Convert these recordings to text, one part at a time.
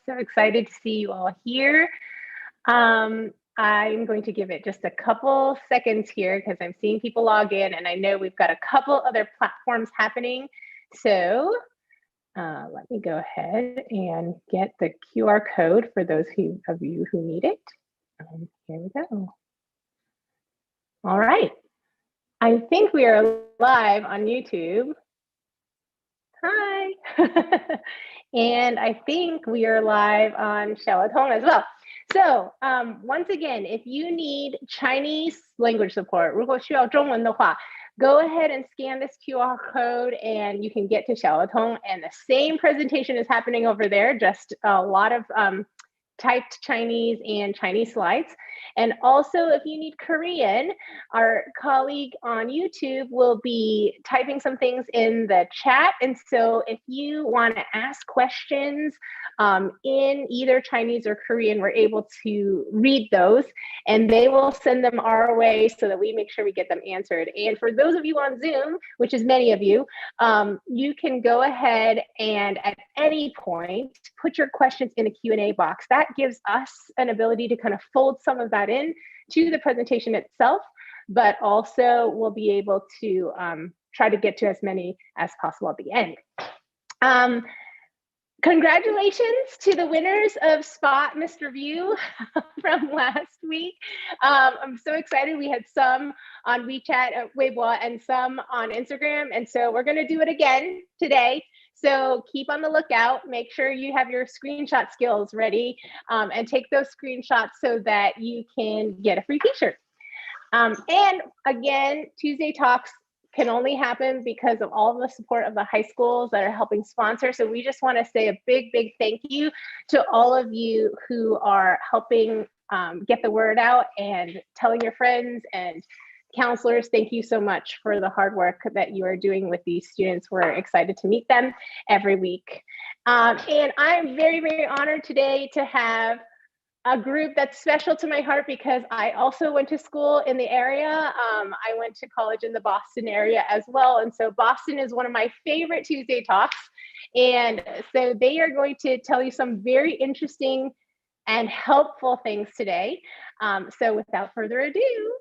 So excited to see you all here. I'm going to give it just a couple seconds here because I'm seeing people log in, and I know we've got a couple other platforms happening. So let me go ahead and get the QR code for those of you who need it. Here we go. All right. I think we are live on YouTube. Hi. And I think we are live on Xiaotong as well. So once again, if you need Chinese language support, 如果需要中文的话, go ahead and scan this QR code and you can get to Xiaotong, and the same presentation is happening over there, just a lot of typed Chinese and Chinese slides. And also, if you need Korean, our colleague on YouTube will be typing some things in the chat. And so if you want to ask questions in either Chinese or Korean, we're able to read those, and they will send them our way so that we make sure we get them answered. And for those of you on Zoom, which is many of you, you can go ahead and at any point put your questions in the Q&A box. That gives us an ability to kind of fold some of that in to the presentation itself, but also we'll be able to try to get to as many as possible at the end. Congratulations to the winners of Spot Mr. Vue from last week. I'm so excited. We had some on WeChat, Weibo, and some on Instagram. And so we're going to do it again today. So keep on the lookout. Make sure you have your screenshot skills ready and take those screenshots so that you can get a free t-shirt. And again, Tuesday Talks can only happen because of all of the support of the high schools that are helping sponsor. So we just want to say a big, big thank you to all of you who are helping get the word out and telling your friends and counselors. Thank you so much for the hard work that you are doing with these students. We're excited to meet them every week. And I'm very, very honored today to have a group that's special to my heart because I also went to school in the area. I went to college in the Boston area as well. And so Boston is one of my favorite Tuesday Talks. And so they are going to tell you some very interesting and helpful things today. So without further ado.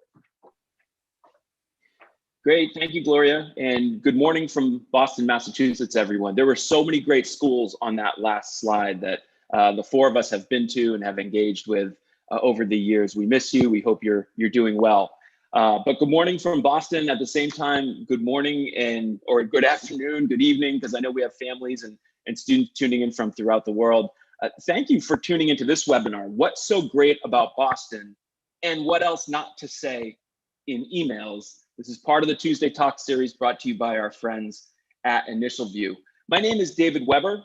Great, thank you, Gloria. And good morning from Boston, Massachusetts, everyone. There were so many great schools on that last slide that the four of us have been to and have engaged with over the years. We miss you. We hope you're doing well. But good morning from Boston. At the same time, good morning or good afternoon, good evening, because I know we have families and students tuning in from throughout the world. Thank you for tuning into this webinar. What's so great about Boston, and what else not to say in emails? This is part of the Tuesday Talk series brought to you by our friends at InitialView. My name is David Weber.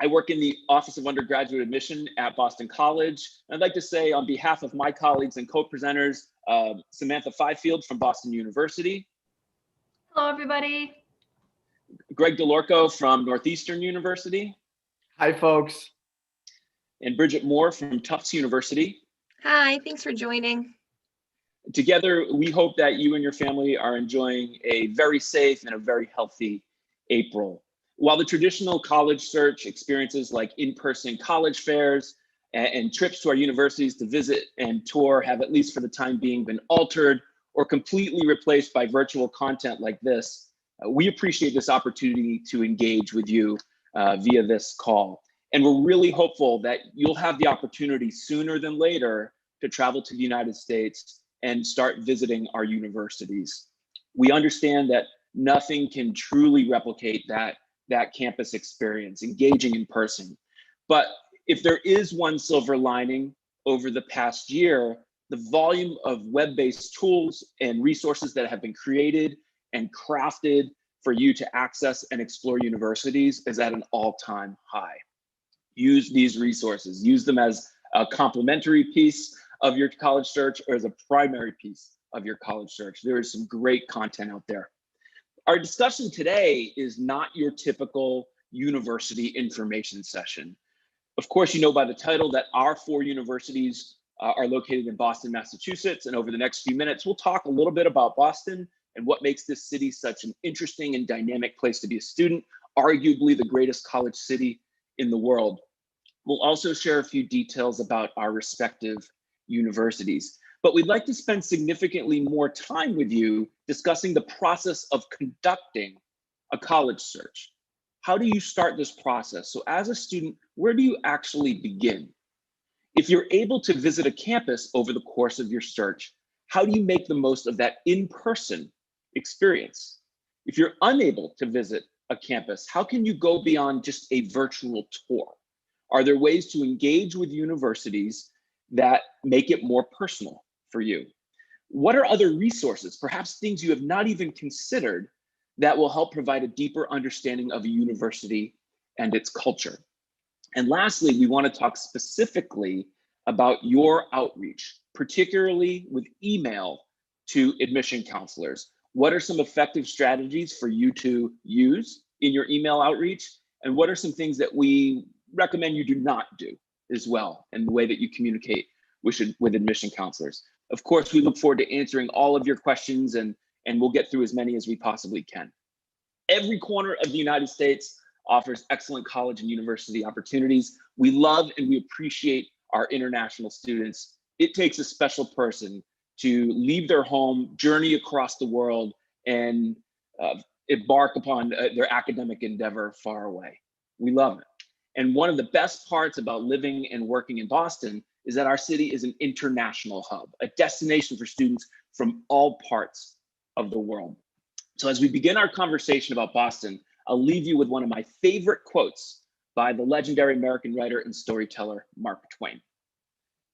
I work in the Office of Undergraduate Admission at Boston College. I'd like to say on behalf of my colleagues and co-presenters, Samantha Fifield from Boston University. Hello, everybody. Greg DeLorco from Northeastern University. Hi, folks. And Bridget Moore from Tufts University. Hi, thanks for joining. Together, we hope that you and your family are enjoying a very safe and a very healthy April. While the traditional college search experiences like in-person college fairs and trips to our universities to visit and tour have, at least for the time being, been altered or completely replaced by virtual content like this, we appreciate this opportunity to engage with you via this call. And we're really hopeful that you'll have the opportunity sooner than later to travel to the United States and start visiting our universities. We understand that nothing can truly replicate that campus experience, engaging in person. But if there is one silver lining over the past year, the volume of web-based tools and resources that have been created and crafted for you to access and explore universities is at an all-time high. Use these resources, use them as a complementary piece of your college search or as a primary piece of your college search. There is some great content out there. Our discussion today is not your typical university information session. Of course, you know by the title that our four universities are located in Boston, Massachusetts, and over the next few minutes, we'll talk a little bit about Boston and what makes this city such an interesting and dynamic place to be a student, arguably the greatest college city in the world. We'll also share a few details about our respective universities. But we'd like to spend significantly more time with you discussing the process of conducting a college search. How do you start this process? So as a student, where do you actually begin? If you're able to visit a campus over the course of your search, how do you make the most of that in-person experience? If you're unable to visit a campus, how can you go beyond just a virtual tour? Are there ways to engage with universities that make it more personal for you? What are other resources, perhaps things you have not even considered, that will help provide a deeper understanding of a university and its culture? And lastly, we want to talk specifically about your outreach, particularly with email to admission counselors. What are some effective strategies for you to use in your email outreach? And what are some things that we recommend you do not do as well in the way that you communicate with admission counselors? Of course, we look forward to answering all of your questions, and we'll get through as many as we possibly can. Every corner of the United States offers excellent college and university opportunities. We love and we appreciate our international students. It takes a special person to leave their home, journey across the world, and embark upon their academic endeavor far away. We love it. And one of the best parts about living and working in Boston is that our city is an international hub, a destination for students from all parts of the world. So as we begin our conversation about Boston, I'll leave you with one of my favorite quotes by the legendary American writer and storyteller, Mark Twain.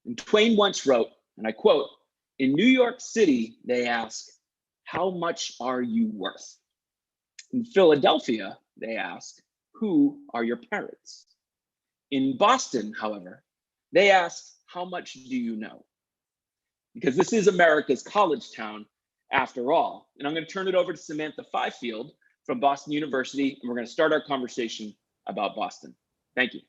And Twain once wrote, and I quote, "In New York City, they ask, how much are you worth? In Philadelphia, they ask, who are your parents? In Boston, however, they ask, how much do you know?" Because this is America's college town after all. And I'm going to turn it over to Samantha Fifield from Boston University, and we're going to start our conversation about Boston. Thank you.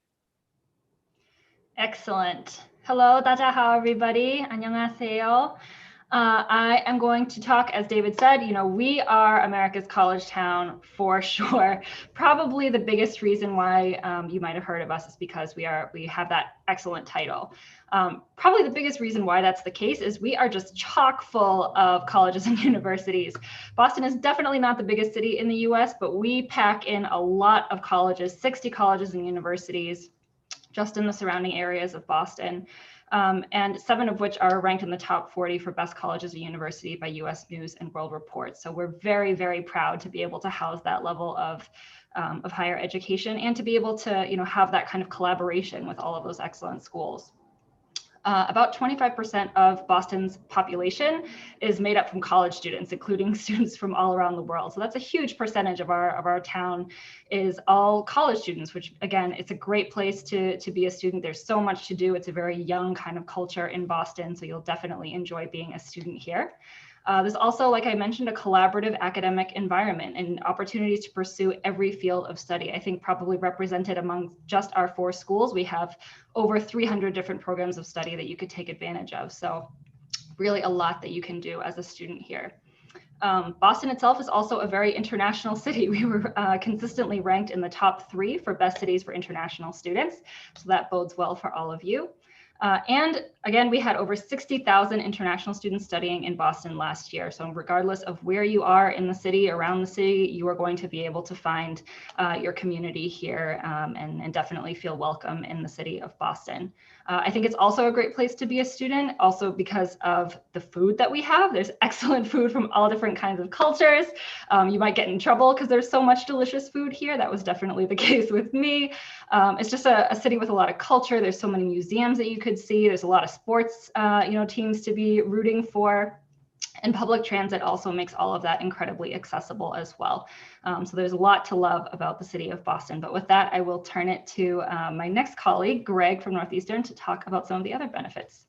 Excellent. Hello, 大家好, everybody. 안녕하세요. I am going to talk, as David said, we are America's college town for sure. Probably the biggest reason why you might have heard of us is because we have that excellent title. Probably the biggest reason why that's the case is we are just chock full of colleges and universities. Boston is definitely not the biggest city in the US, but we pack in a lot of colleges, 60 colleges and universities just in the surrounding areas of Boston. And 7 of which are ranked in the top 40 for best colleges and university by US News and World Report. So we're very, very proud to be able to house that level of higher education and to be able to have that kind of collaboration with all of those excellent schools. About 25% of Boston's population is made up from college students, including students from all around the world. So that's a huge percentage of our town is all college students, which again, it's a great place to be a student. There's so much to do. It's a very young kind of culture in Boston. So you'll definitely enjoy being a student here. There's also, like I mentioned, a collaborative academic environment and opportunities to pursue every field of study. I think probably represented among just our 4 schools, we have over 300 different programs of study that you could take advantage of. So really a lot that you can do as a student here. Boston itself is also a very international city. We were consistently ranked in the top 3 for best cities for international students. So that bodes well for all of you. And again, we had over 60,000 international students studying in Boston last year. So regardless of where you are in the city, around the city, you are going to be able to find your community here and definitely feel welcome in the city of Boston. I think it's also a great place to be a student, also because of the food that we have. There's excellent food from all different kinds of cultures. You might get in trouble because there's so much delicious food here. That was definitely the case with me. It's just a city with a lot of culture. There's so many museums that you could see. There's a lot of sports, teams to be rooting for. And public transit also makes all of that incredibly accessible as well. So there's a lot to love about the city of Boston. But with that, I will turn it to my next colleague, Greg from Northeastern, to talk about some of the other benefits.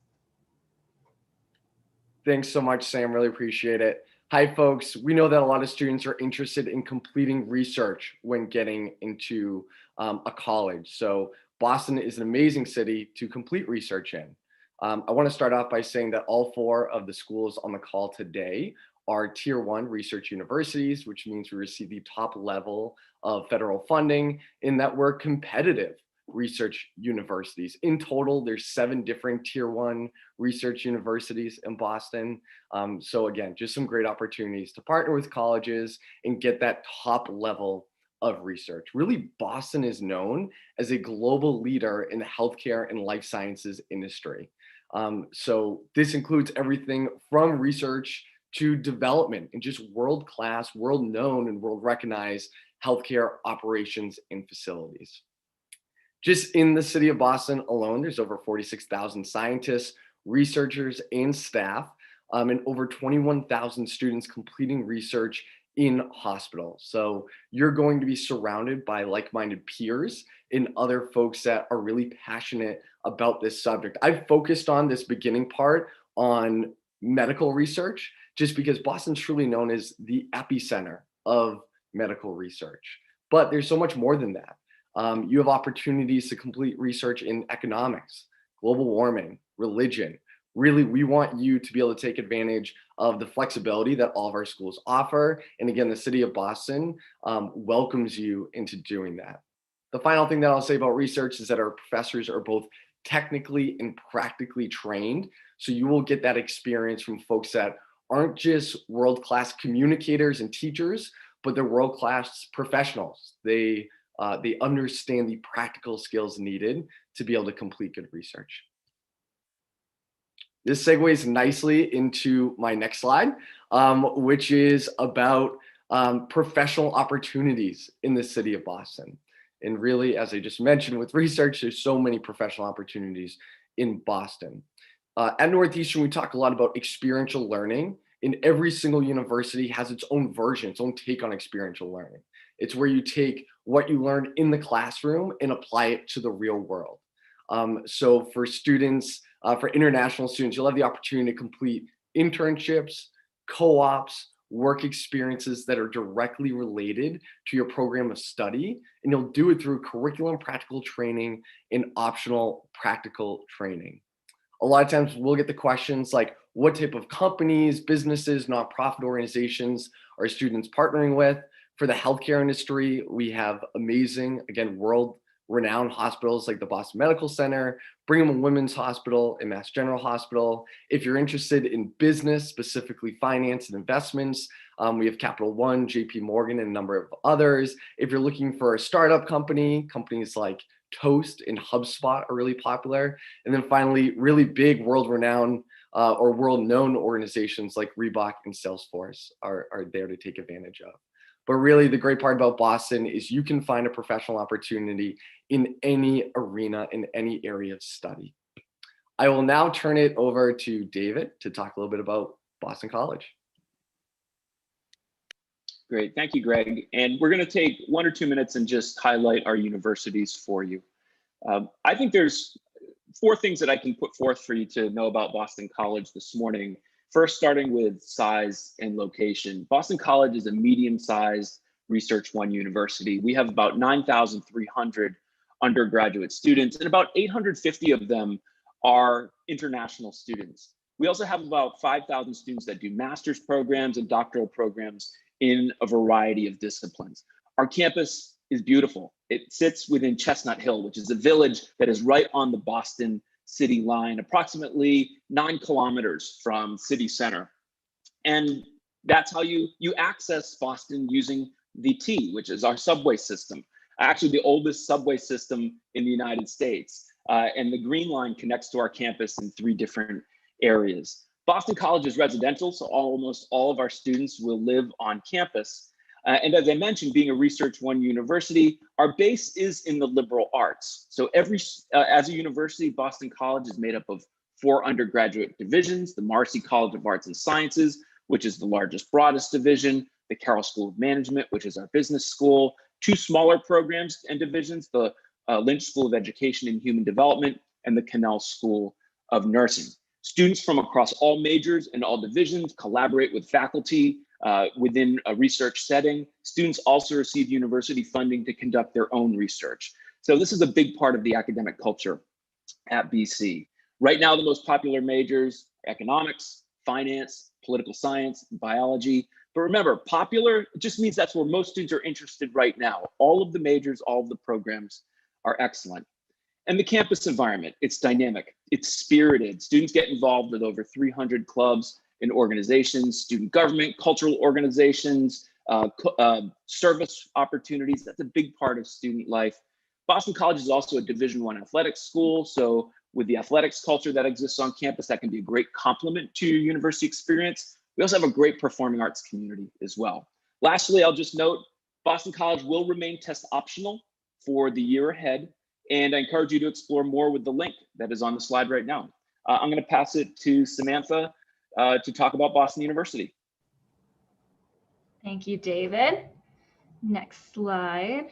Thanks so much, Sam. Really appreciate it. Hi, folks. We know that a lot of students are interested in completing research when getting into a college. So Boston is an amazing city to complete research in. I want to start off by saying that all 4 of the schools on the call today are Tier 1 research universities, which means we receive the top level of federal funding, in that we're competitive research universities. In total, there's 7 different tier 1 research universities in Boston. So again, just some great opportunities to partner with colleges and get that top level of research. Really, Boston is known as a global leader in the healthcare and life sciences industry. So this includes everything from research to development and just world-class, world-known, and world-recognized healthcare operations and facilities. Just in the city of Boston alone, there's over 46,000 scientists, researchers, and staff, and over 21,000 students completing research in hospitals. So you're going to be surrounded by like-minded peers and other folks that are really passionate about this subject. I've focused on this beginning part on medical research, just because Boston's truly known as the epicenter of medical research. But there's so much more than that. You have opportunities to complete research in economics, global warming, religion. Really, we want you to be able to take advantage of the flexibility that all of our schools offer. And again, the city of Boston welcomes you into doing that. The final thing that I'll say about research is that our professors are both technically and practically trained. So you will get that experience from folks that aren't just world-class communicators and teachers, but they're world-class professionals. They understand the practical skills needed to be able to complete good research. This segues nicely into my next slide, which is about professional opportunities in the city of Boston. And really, as I just mentioned with research, there's so many professional opportunities in Boston. At Northeastern, we talk a lot about experiential learning, and every single university has its own version, its own take on experiential learning. It's where you take what you learn in the classroom and apply it to the real world. So for students, for international students, you'll have the opportunity to complete internships, co-ops, work experiences that are directly related to your program of study, and you'll do it through curriculum practical training and optional practical training. A lot of times we'll get the questions like, what type of companies, businesses, nonprofit organizations are students partnering with? For the healthcare industry, we have amazing, again, world-renowned hospitals like the Boston Medical Center, Brigham and Women's Hospital, and Mass General Hospital. If you're interested in business, specifically finance and investments, we have Capital One, JP Morgan, and a number of others. If you're looking for a startup company, companies like Toast and HubSpot are really popular. And then finally, really big world-renowned or world-known organizations like Reebok and Salesforce are there to take advantage of. But really, the great part about Boston is you can find a professional opportunity in any arena, in any area of study. I will now turn it over to David to talk a little bit about Boston College. Great, thank you, Greg. And we're gonna take 1 or 2 minutes and just highlight our universities for you. I think there's 4 things that I can put forth for you to know about Boston College this morning. First, starting with size and location. Boston College is a medium-sized Research One university. We have about 9,300 undergraduate students, and about 850 of them are international students. We also have about 5,000 students that do master's programs and doctoral programs in a variety of disciplines. Our campus is beautiful. It sits within Chestnut Hill, which is a village that is right on the Boston city line, approximately 9 kilometers from city center. And that's how you access Boston using the T, which is our subway system, actually the oldest subway system in the United States. And the Green Line connects to our campus in 3 different areas. Boston College is residential, so almost all of our students will live on campus. And as I mentioned, being a Research One university, our base is in the liberal arts. So as a university, Boston College is made up of 4 undergraduate divisions: the Marcy College of Arts and Sciences, which is the largest, broadest division; the Carroll School of Management, which is our business school; 2 smaller programs and divisions, the Lynch School of Education and Human Development, and the Cannell School of Nursing. Students from across all majors and all divisions collaborate with faculty within a research setting. Students also receive university funding to conduct their own research. So this is a big part of the academic culture at BC. Right now, the most popular majors: economics, finance, political science, biology. But remember, popular just means that's where most students are interested right now. All of the majors, all of the programs are excellent. And the campus environment, it's dynamic, it's spirited. Students get involved with over 300 clubs and organizations, student government, cultural organizations, service opportunities. That's a big part of student life. Boston College is also a Division I athletics school. So with the athletics culture that exists on campus, that can be a great complement to your university experience. We also have a great performing arts community as well. Lastly, I'll just note, Boston College will remain test optional for the year ahead. And I encourage you to explore more with the link that is on the slide right now. I'm going to pass it to Samantha to talk about Boston University. Thank you, David. Next slide.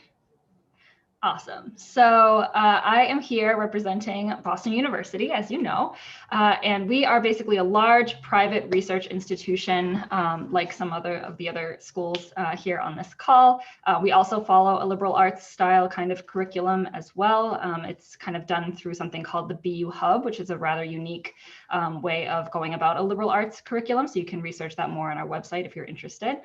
Awesome. So I am here representing Boston University, as you know, and we are basically a large private research institution, like some of the other schools here on this call. We also follow a liberal arts style kind of curriculum as well. It's kind of done through something called the BU Hub, which is a rather unique way of going about a liberal arts curriculum. So you can research that more on our website if you're interested.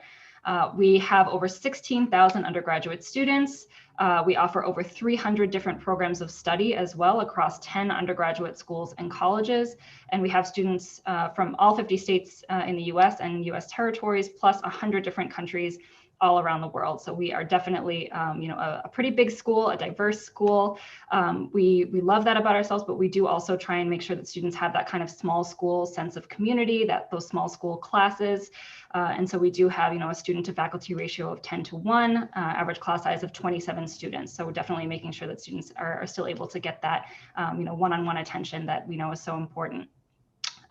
We have over 16,000 undergraduate students. We offer over 300 different programs of study as well across 10 undergraduate schools and colleges. And we have students from all 50 states in the US and US territories, plus 100 different countries all around the world. So we are definitely, a pretty big school, a diverse school. We love that about ourselves, but we do also try and make sure that students have that kind of small school sense of community, those small school classes. And so we do have, a student to faculty ratio of 10:1, average class size of 27 students. So we're definitely making sure that students are still able to get that, one-on-one attention that we know is so important.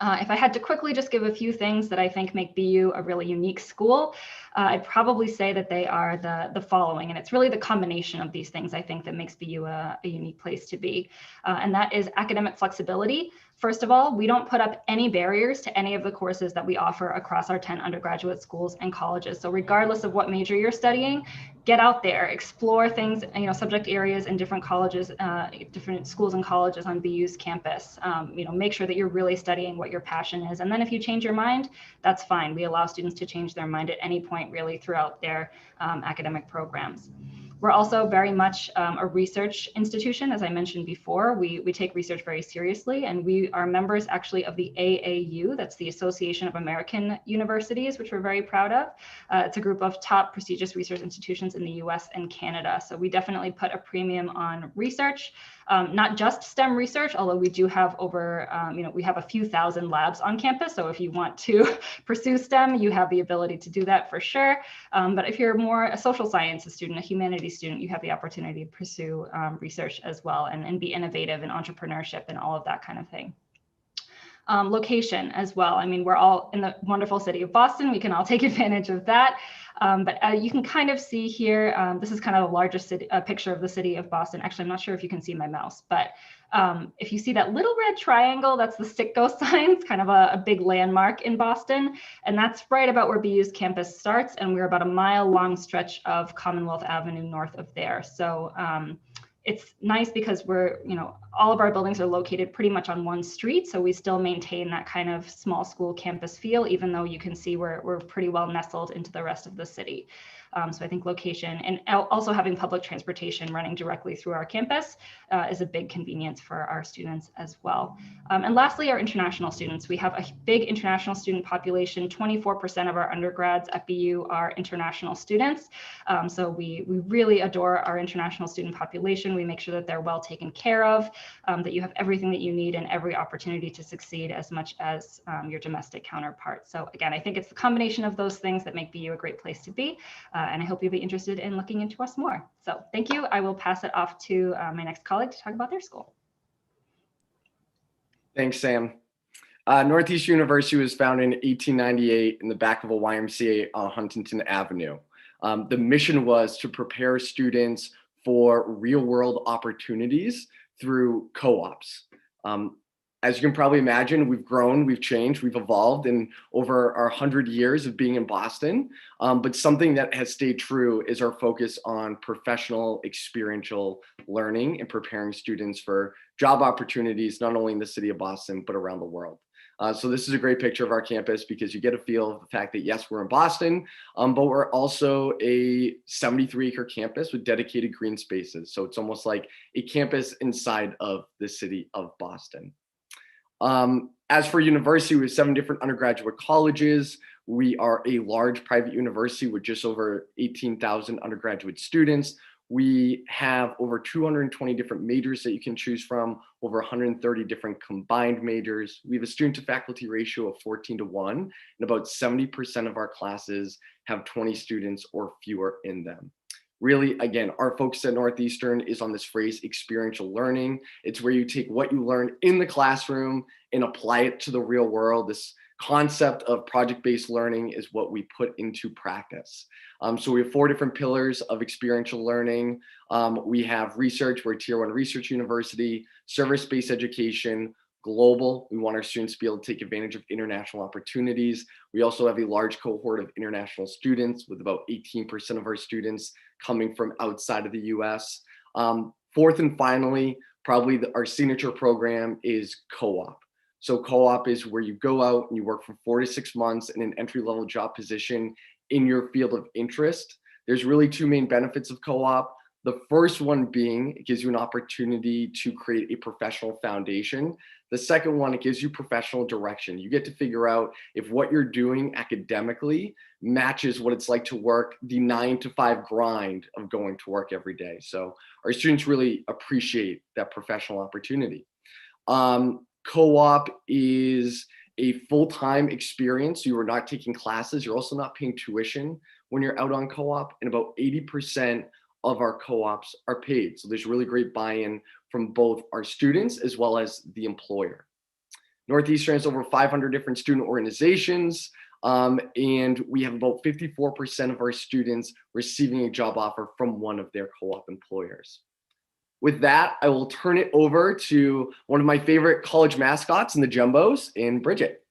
If I had to quickly just give a few things that I think make BU a really unique school, I'd probably say that they are the following, and it's really the combination of these things I think that makes BU a unique place to be, and that is academic flexibility. First of all, we don't put up any barriers to any of the courses that we offer across our 10 undergraduate schools and colleges. So regardless of what major you're studying, get out there, explore things, subject areas in different colleges, different schools and colleges on BU's campus. Make sure that you're really studying what your passion is. And then if you change your mind, that's fine. We allow students to change their mind at any point really throughout their academic programs. We're also very much a research institution. As I mentioned before, we take research very seriously, and we are members actually of the AAU, that's the Association of American Universities, which we're very proud of. It's a group of top prestigious research institutions in the US and Canada. So we definitely put a premium on research, not just STEM research, although we do have over, we have a few thousand labs on campus. So if you want to pursue STEM, you have the ability to do that for sure. But if you're more a social sciences student, a humanities student, you have the opportunity to pursue research as well and be innovative in entrepreneurship and all of that kind of thing. Location as well. I mean, we're all in the wonderful city of Boston. We can all take advantage of that. But you can kind of see here, this is kind of the largest picture of the city of Boston. Actually, I'm not sure if you can see my mouse, but if you see that little red triangle, that's the Citgo sign. It's kind of a big landmark in Boston. And that's right about where BU's campus starts. And we're about a mile-long stretch of Commonwealth Avenue north of there. So it's nice because we're, all of our buildings are located pretty much on one street. So we still maintain that kind of small school campus feel, even though you can see we're pretty well nestled into the rest of the city. So I think location and also having public transportation running directly through our campus is a big convenience for our students as well. And lastly, our international students. We have a big international student population. 24% of our undergrads at BU are international students. So we really adore our international student population. We make sure that they're well taken care of, that you have everything that you need and every opportunity to succeed as much as your domestic counterparts. So again, I think it's the combination of those things that make BU a great place to be. And I hope you'll be interested in looking into us more. So thank you. I will pass it off to my next colleague to talk about their school. Thanks, Sam. Northeastern University was founded in 1898 in the back of a YMCA on Huntington Avenue. The mission was to prepare students for real-world opportunities through co-ops. As you can probably imagine, we've grown, we've changed, we've evolved in over our 100 years of being in Boston. But something that has stayed true is our focus on professional experiential learning and preparing students for job opportunities, not only in the city of Boston, but around the world. So this is a great picture of our campus because you get a feel of the fact that yes, we're in Boston, but we're also a 73-acre campus with dedicated green spaces. So it's almost like a campus inside of the city of Boston. As for university, we have 7 different undergraduate colleges. We are a large private university with just over 18,000 undergraduate students. We have over 220 different majors that you can choose from, over 130 different combined majors. We have a student to faculty ratio of 14:1, and about 70% of our classes have 20 students or fewer in them. Really, again, our focus at Northeastern is on this phrase, experiential learning. It's where you take what you learn in the classroom and apply it to the real world. This concept of project-based learning is what we put into practice. So we have 4 different pillars of experiential learning. We have research, we're a Tier 1 research university, service-based education, global. We want our students to be able to take advantage of international opportunities. We also have a large cohort of international students with about 18% of our students coming from outside of the US. 4th and finally, probably our signature program is co-op. So co-op is where you go out and you work for 4 to 6 months in an entry-level job position in your field of interest. There's really 2 main benefits of co-op. The first one being it gives you an opportunity to create a professional foundation. The second one, it gives you professional direction. You get to figure out if what you're doing academically matches what it's like to work the 9-to-5 grind of going to work every day. So our students really appreciate that professional opportunity. Co-op is a full-time experience. You are not taking classes. You're also not paying tuition when you're out on co-op, and about 80% of our co-ops are paid. So there's really great buy-in from both our students as well as the employer. Northeastern has over 500 different student organizations, and we have about 54% of our students receiving a job offer from one of their co-op employers. With that, I will turn it over to one of my favorite college mascots in the Jumbos, and Bridget.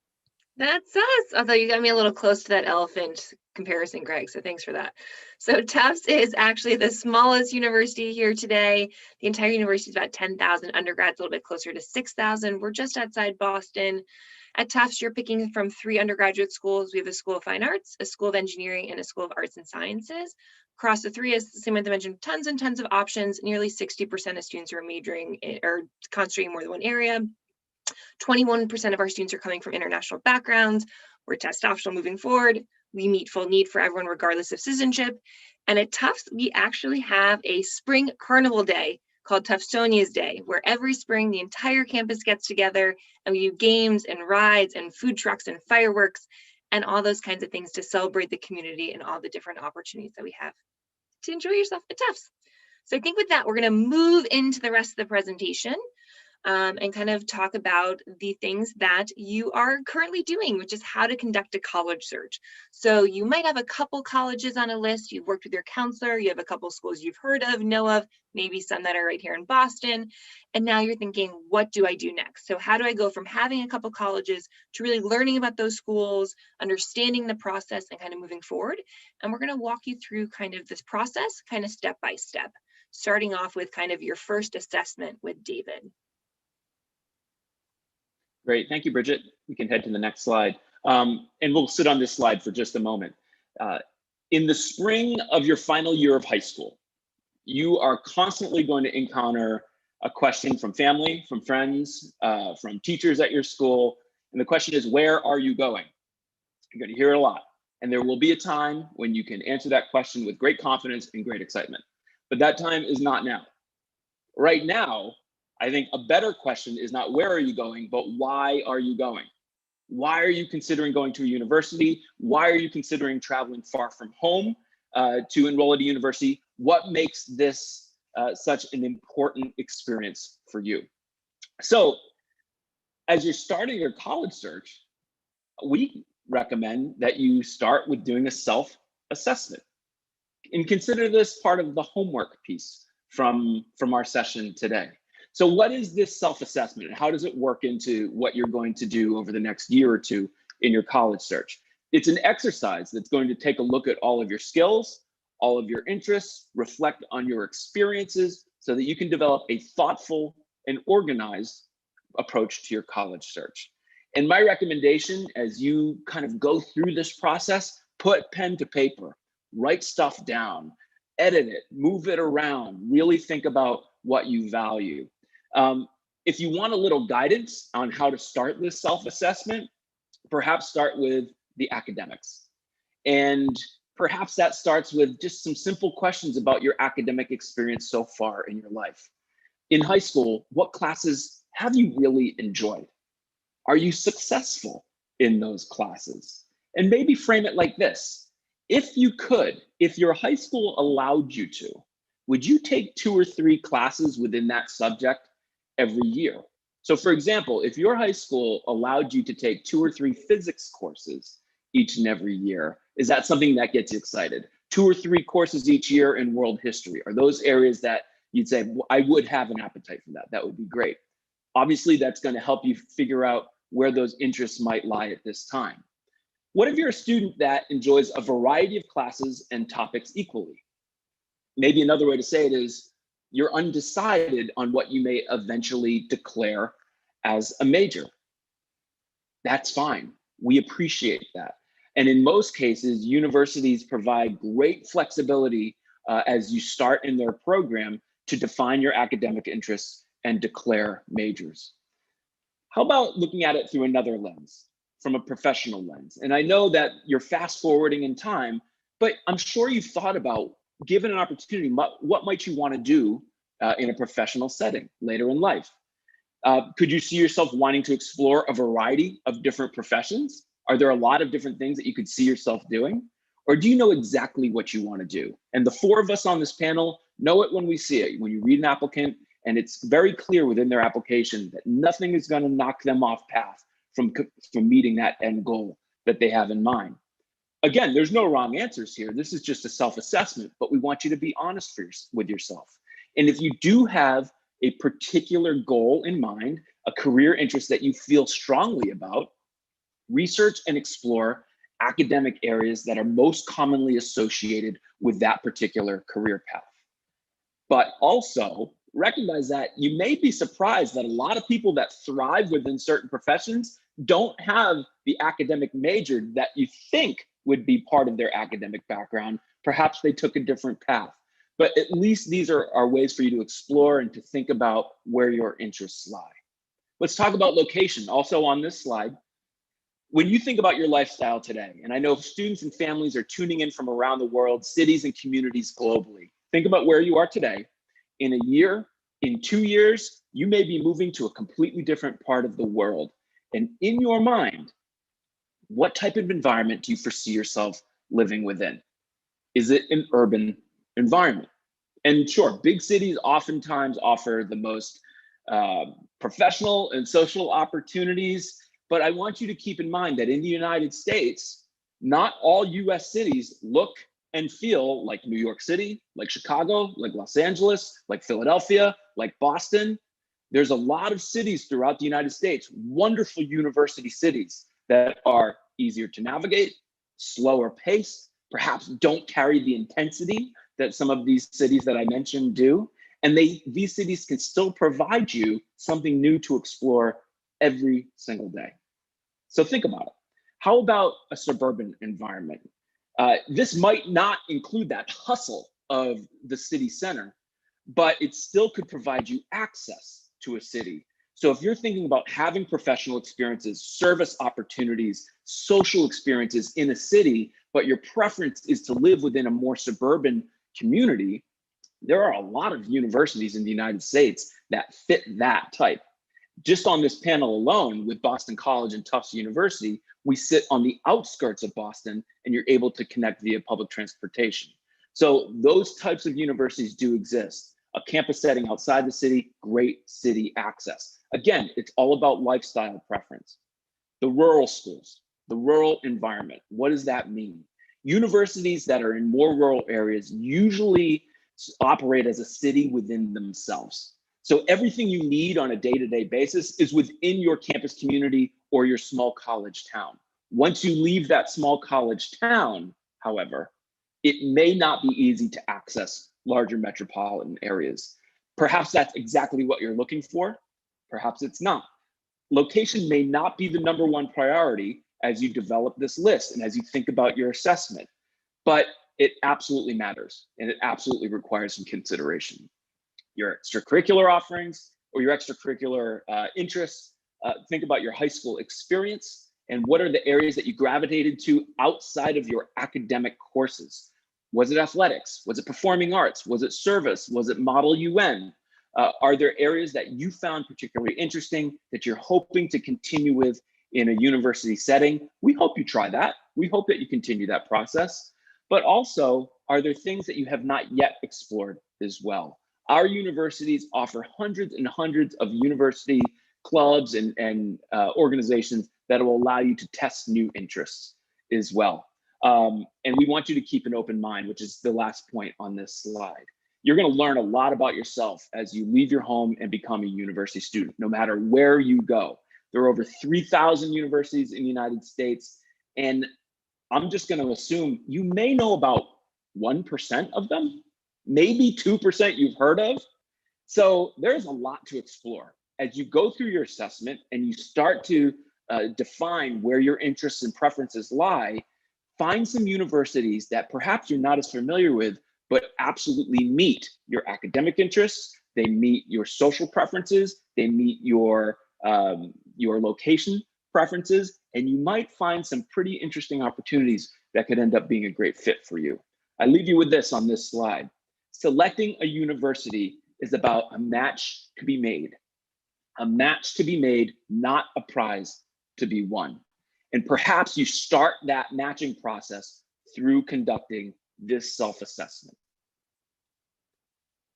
That's us. Although you got me a little close to that elephant comparison, Greg, so thanks for that. So Tufts is actually the smallest university here today. The entire university is about 10,000 undergrads, a little bit closer to 6,000. We're just outside Boston. At Tufts, you're picking from 3 undergraduate schools. We have a School of Fine Arts, a School of Engineering, and a School of Arts and Sciences. Across the 3, as Samantha mentioned, tons and tons of options. Nearly 60% of students are majoring or concentrating more than one area. 21% of our students are coming from international backgrounds. We're test optional moving forward. We meet full need for everyone regardless of citizenship. And at Tufts, we actually have a spring carnival day called Tuftonia's Day, where every spring the entire campus gets together and we do games and rides and food trucks and fireworks and all those kinds of things to celebrate the community and all the different opportunities that we have to enjoy yourself at Tufts. So I think with that, we're going to move into the rest of the presentation. And kind of talk about the things that you are currently doing, which is how to conduct a college search. So you might have a couple colleges on a list, you've worked with your counselor, you have a couple schools you've heard of, know of, maybe some that are right here in Boston. And now you're thinking, what do I do next? So how do I go from having a couple colleges to really learning about those schools, understanding the process and kind of moving forward? And we're gonna walk you through kind of this process, kind of step by step, starting off with kind of your first assessment with David. Great, thank you, Bridget. We can head to the next slide. And we'll sit on this slide for just a moment. In the spring of your final year of high school, you are constantly going to encounter a question from family, from friends, from teachers at your school. And the question is, where are you going? You're going to hear it a lot. And there will be a time when you can answer that question with great confidence and great excitement. But that time is not now. Right now, I think a better question is not where are you going, but why are you going? Why are you considering going to a university? Why are you considering traveling far from home to enroll at a university? What makes this such an important experience for you? So as you're starting your college search, we recommend that you start with doing a self-assessment. And consider this part of the homework piece from our session today. So what is this self-assessment and how does it work into what you're going to do over the next year or two in your college search? It's an exercise that's going to take a look at all of your skills, all of your interests, reflect on your experiences so that you can develop a thoughtful and organized approach to your college search. And my recommendation, as you kind of go through this process, put pen to paper, write stuff down, edit it, move it around, really think about what you value. If you want a little guidance on how to start this self-assessment, perhaps start with the academics. And perhaps that starts with just some simple questions about your academic experience so far in your life. In high school, what classes have you really enjoyed? Are you successful in those classes? And maybe frame it like this. If you could, if your high school allowed you to, would you take 2 or 3 classes within that subject every year? So for example, if your high school allowed you to take 2 or 3 physics courses each and every year, is that something that gets you excited? 2 or 3 courses each year in world history. Are those areas that you'd say, I would have an appetite for that? That would be great. Obviously, that's going to help you figure out where those interests might lie at this time. What if you're a student that enjoys a variety of classes and topics equally? Maybe another way to say it is you're undecided on what you may eventually declare as a major. That's fine. We appreciate that. And in most cases, universities provide great flexibility as you start in their program to define your academic interests and declare majors. How about looking at it through another lens, from a professional lens? And I know that you're fast forwarding in time, but I'm sure you've thought about, given an opportunity, what might you want to do in a professional setting later in life? Could you see yourself wanting to explore a variety of different professions? Are there a lot of different things that you could see yourself doing? Or do you know exactly what you want to do? And the 4 of us on this panel know it when we see it. When you read an applicant, and it's very clear within their application that nothing is going to knock them off path from meeting that end goal that they have in mind. Again, there's no wrong answers here. This is just a self-assessment, but we want you to be honest with yourself. And if you do have a particular goal in mind, a career interest that you feel strongly about, research and explore academic areas that are most commonly associated with that particular career path. But also recognize that you may be surprised that a lot of people that thrive within certain professions don't have the academic major that you think would be part of their academic background. Perhaps they took a different path. But at least these are ways for you to explore and to think about where your interests lie. Let's talk about location. Also on this slide, when you think about your lifestyle today, and I know students and families are tuning in from around the world, cities and communities globally, think about where you are today. In a year, in 2 years, you may be moving to a completely different part of the world. And in your mind, what type of environment do you foresee yourself living within? Is it an urban environment? And sure, big cities oftentimes offer the most professional and social opportunities, but I want you to keep in mind that in the United States, not all US cities look and feel like New York City, like Chicago, like Los Angeles, like Philadelphia, like Boston. There's a lot of cities throughout the United States, wonderful university cities that are easier to navigate, slower pace, perhaps don't carry the intensity that some of these cities that I mentioned do. And these cities can still provide you something new to explore every single day. So think about it. How about a suburban environment? This might not include that hustle of the city center, but it still could provide you access to a city. So if you're thinking about having professional experiences, service opportunities, social experiences in a city, but your preference is to live within a more suburban community, there are a lot of universities in the United States that fit that type. Just on this panel alone with Boston College and Tufts University, we sit on the outskirts of Boston and you're able to connect via public transportation. So those types of universities do exist. A campus setting outside the city, great city access. Again, it's all about lifestyle preference. The rural schools, the rural environment, what does that mean? Universities that are in more rural areas usually operate as a city within themselves. So everything you need on a day-to-day basis is within your campus community or your small college town. Once you leave that small college town, however, it may not be easy to access larger metropolitan areas. Perhaps that's exactly what you're looking for. Perhaps it's not. Location may not be the #1 priority as you develop this list and as you think about your assessment, but it absolutely matters and it absolutely requires some consideration. Your extracurricular offerings or your extracurricular interests, think about your high school experience and what are the areas that you gravitated to outside of your academic courses. Was it athletics? Was it performing arts? Was it service? Was it Model UN? Are there areas that you found particularly interesting that you're hoping to continue with in a university setting? We hope you try that. We hope that you continue that process. But also, are there things that you have not yet explored as well? Our universities offer hundreds and hundreds of university clubs and organizations that will allow you to test new interests as well. And we want you to keep an open mind, which is the last point on this slide. You're going to learn a lot about yourself as you leave your home and become a university student, no matter where you go. There are over 3,000 universities in the United States, and I'm just going to assume you may know about 1% of them, maybe 2% you've heard of. So there's a lot to explore. As you go through your assessment and you start to define where your interests and preferences lie, find some universities that perhaps you're not as familiar with, but absolutely meet your academic interests, they meet your social preferences, they meet your location preferences, and you might find some pretty interesting opportunities that could end up being a great fit for you. I leave you with this on this slide. Selecting a university is about a match to be made. A match to be made, not a prize to be won. And perhaps you start that matching process through conducting this self-assessment.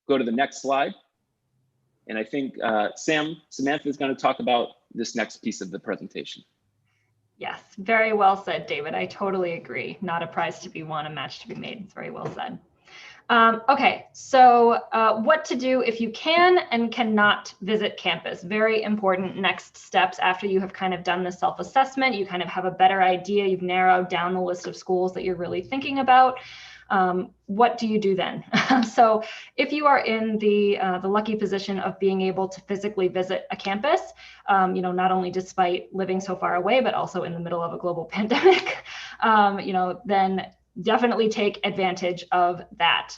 Go to the next slide. And I think Samantha is going to talk about this next piece of the presentation. Yes, very well said, David. I totally agree. Not a prize to be won, a match to be made. It's very well said. Okay, so what to do if you can and cannot visit campus. Very important next steps after you have kind of done the self-assessment. You kind of have a better idea. You've narrowed down the list of schools that you're really thinking about. What do you do then? So if you are in the lucky position of being able to physically visit a campus, not only despite living so far away, but also in the middle of a global pandemic, then definitely take advantage of that.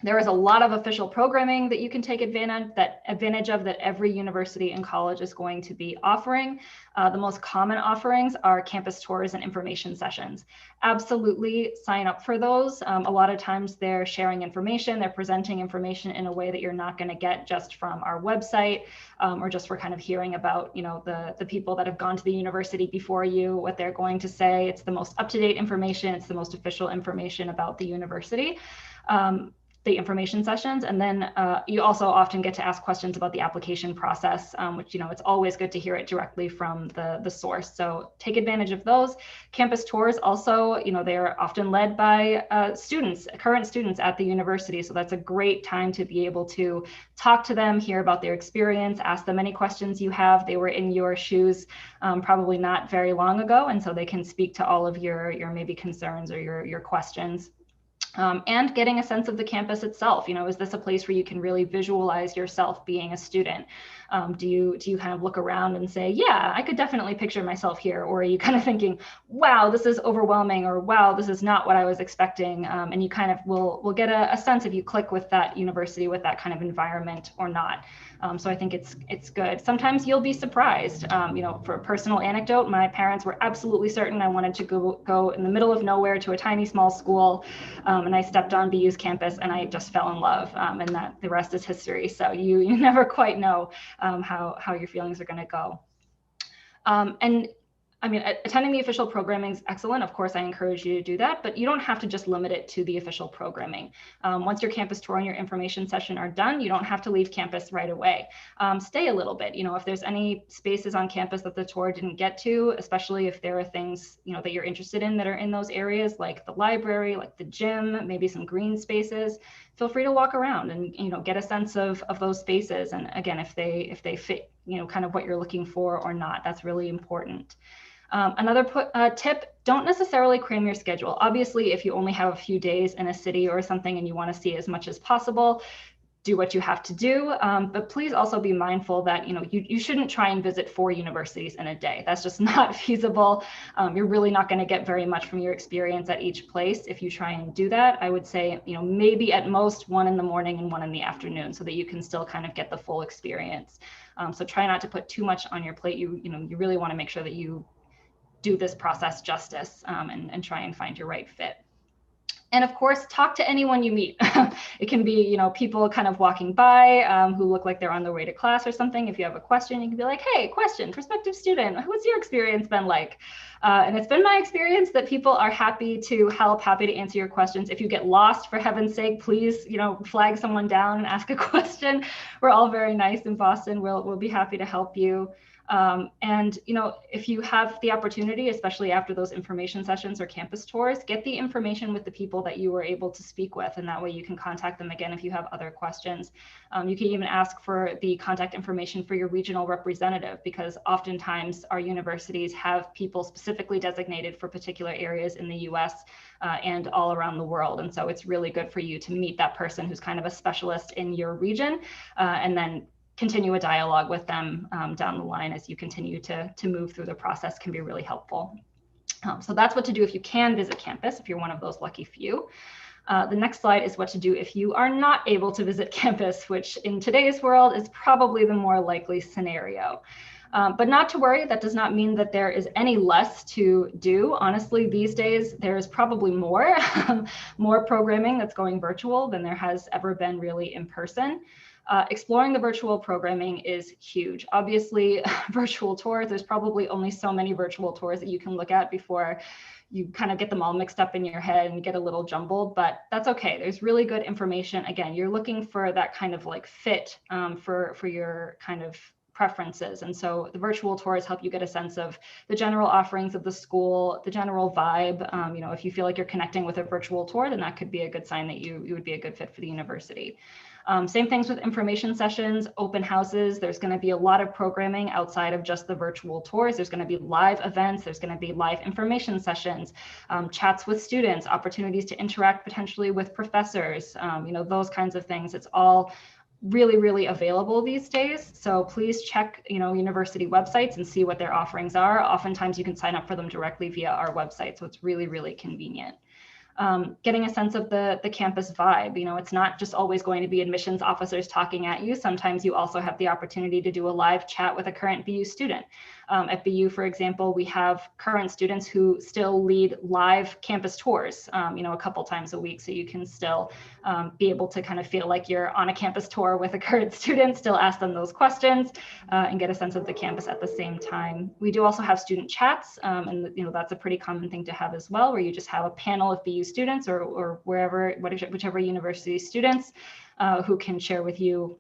There is a lot of official programming that you can take advantage of that every university and college is going to be offering. The most common offerings are campus tours and information sessions. Absolutely sign up for those. A lot of times they're sharing information, they're presenting information in a way that you're not going to get just from our website or just for kind of hearing about, the people that have gone to the university before you, what they're going to say. It's the most up-to-date information. It's the most official information about the university. The information sessions. And then you also often get to ask questions about the application process, which, it's always good to hear it directly from the source. So take advantage of those. Campus tours also, they're often led by current students at the university. So that's a great time to be able to talk to them, hear about their experience, ask them any questions you have. They were in your shoes probably not very long ago. And so they can speak to all of your maybe concerns or your questions. And getting a sense of the campus itself. Is this a place where you can really visualize yourself being a student? Do you kind of look around and say, yeah, I could definitely picture myself here? Or are you kind of thinking, wow, this is overwhelming, or wow, this is not what I was expecting? And you kind of will get a sense if you click with that university, with that kind of environment or not. So I think it's good. Sometimes you'll be surprised. For a personal anecdote, my parents were absolutely certain I wanted to go in the middle of nowhere to a tiny small school, and I stepped on BU's campus and I just fell in love, and that the rest is history. So you never quite know how your feelings are going to go. Attending the official programming is excellent. Of course, I encourage you to do that, but you don't have to just limit it to the official programming. Once your campus tour and your information session are done, you don't have to leave campus right away. Stay a little bit. If there's any spaces on campus that the tour didn't get to, especially if there are things, that you're interested in that are in those areas, like the library, like the gym, maybe some green spaces, feel free to walk around and, get a sense of those spaces. And again, if they fit, kind of what you're looking for or not, that's really important. Another tip, don't necessarily cram your schedule. Obviously, if you only have a few days in a city or something and you want to see as much as possible, do what you have to do, but please also be mindful that you shouldn't try and visit 4 universities in a day. That's just not feasible. You're really not going to get very much from your experience at each place if you try and do that. I would say maybe at most 1 in the morning and 1 in the afternoon, so that you can still kind of get the full experience. So try not to put too much on your plate. You really want to make sure that you do this process justice, and try and find your right fit. And of course, talk to anyone you meet. It can be, people kind of walking by who look like they're on their way to class or something. If you have a question, you can be like, hey, question, prospective student, what's your experience been like? And it's been my experience that people are happy to help, happy to answer your questions. If you get lost, for heaven's sake, please, flag someone down and ask a question. We're all very nice in Boston. We'll be happy to help you. And if you have the opportunity, especially after those information sessions or campus tours, get the information with the people that you were able to speak with, and that way you can contact them again if you have other questions. You can even ask for the contact information for your regional representative, because oftentimes our universities have people specifically designated for particular areas in the US and all around the world. And so it's really good for you to meet that person who's kind of a specialist in your region, and then continue a dialogue with them down the line as you continue to move through the process can be really helpful. So that's what to do if you can visit campus, if you're one of those lucky few. The next slide is what to do if you are not able to visit campus, which in today's world is probably the more likely scenario. But not to worry, that does not mean that there is any less to do. Honestly, these days, there's probably more, more programming that's going virtual than there has ever been really in person. Exploring the virtual programming is huge. Obviously, virtual tours, there's probably only so many virtual tours that you can look at before you kind of get them all mixed up in your head and get a little jumbled, but that's okay. There's really good information. Again, you're looking for that kind of like fit for your kind of preferences. And so the virtual tours help you get a sense of the general offerings of the school, the general vibe. If you feel like you're connecting with a virtual tour, then that could be a good sign that you would be a good fit for the university. Same things with information sessions, open houses. There's going to be a lot of programming outside of just the virtual tours. There's going to be live events. There's going to be live information sessions, chats with students, opportunities to interact potentially with professors, those kinds of things. It's all really, really available these days. So please check, university websites and see what their offerings are. Oftentimes you can sign up for them directly via our website. So it's really, really convenient. Getting a sense of the campus vibe. It's not just always going to be admissions officers talking at you. Sometimes you also have the opportunity to do a live chat with a current BU student. At BU, for example, we have current students who still lead live campus tours, a couple times a week. So you can still be able to kind of feel like you're on a campus tour with a current student, still ask them those questions and get a sense of the campus at the same time. We do also have student chats, and that's a pretty common thing to have as well, where you just have a panel of BU students or whichever university students who can share with you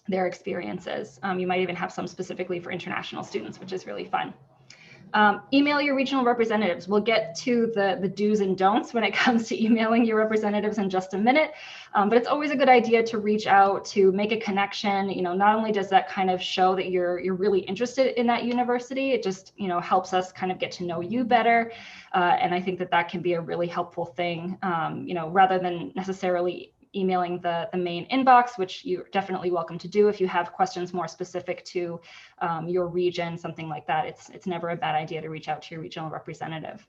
their experiences. You might even have some specifically for international students, which is really fun. Email your regional representatives. We'll get to the do's and don'ts when it comes to emailing your representatives in just a minute, but it's always a good idea to reach out, to make a connection. Not only does that kind of show that you're really interested in that university, it just helps us kind of get to know you better, and I think that can be a really helpful thing. Rather than necessarily emailing the main inbox, which you're definitely welcome to do if you have questions more specific to your region, something like that. It's never a bad idea to reach out to your regional representative.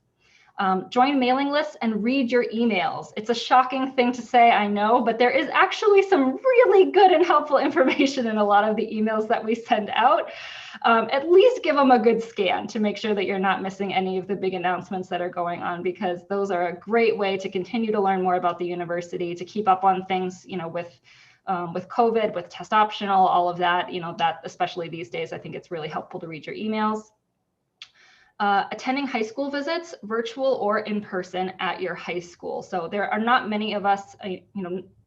Join mailing lists and read your emails. It's a shocking thing to say, I know, but there is actually some really good and helpful information in a lot of the emails that we send out. At least give them a good scan to make sure that you're not missing any of the big announcements that are going on, because those are a great way to continue to learn more about the university, to keep up on things, with COVID, with test optional, all of that, that especially these days, I think it's really helpful to read your emails. Attending high school visits, virtual or in person at your high school. So there are not many of us,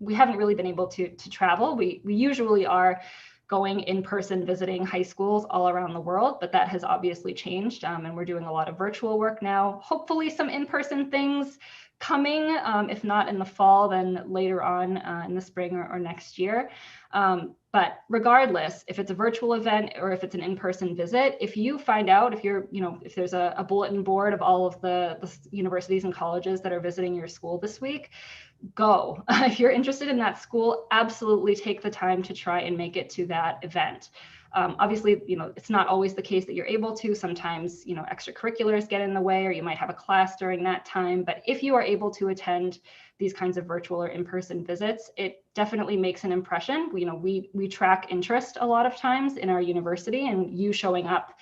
we haven't really been able to travel. We usually are going in person visiting high schools all around the world, but that has obviously changed, and we're doing a lot of virtual work now. Hopefully some in-person things coming, if not in the fall, then later on in the spring or next year. But regardless, if it's a virtual event or if it's an in-person visit, if you find out, if there's a bulletin board of all of the universities and colleges that are visiting your school this week, go. If you're interested in that school, absolutely take the time to try and make it to that event. Obviously, it's not always the case that you're able to. Sometimes, extracurriculars get in the way, or you might have a class during that time. But if you are able to attend these kinds of virtual or in-person visits, it definitely makes an impression. We track interest a lot of times in our university, and you showing up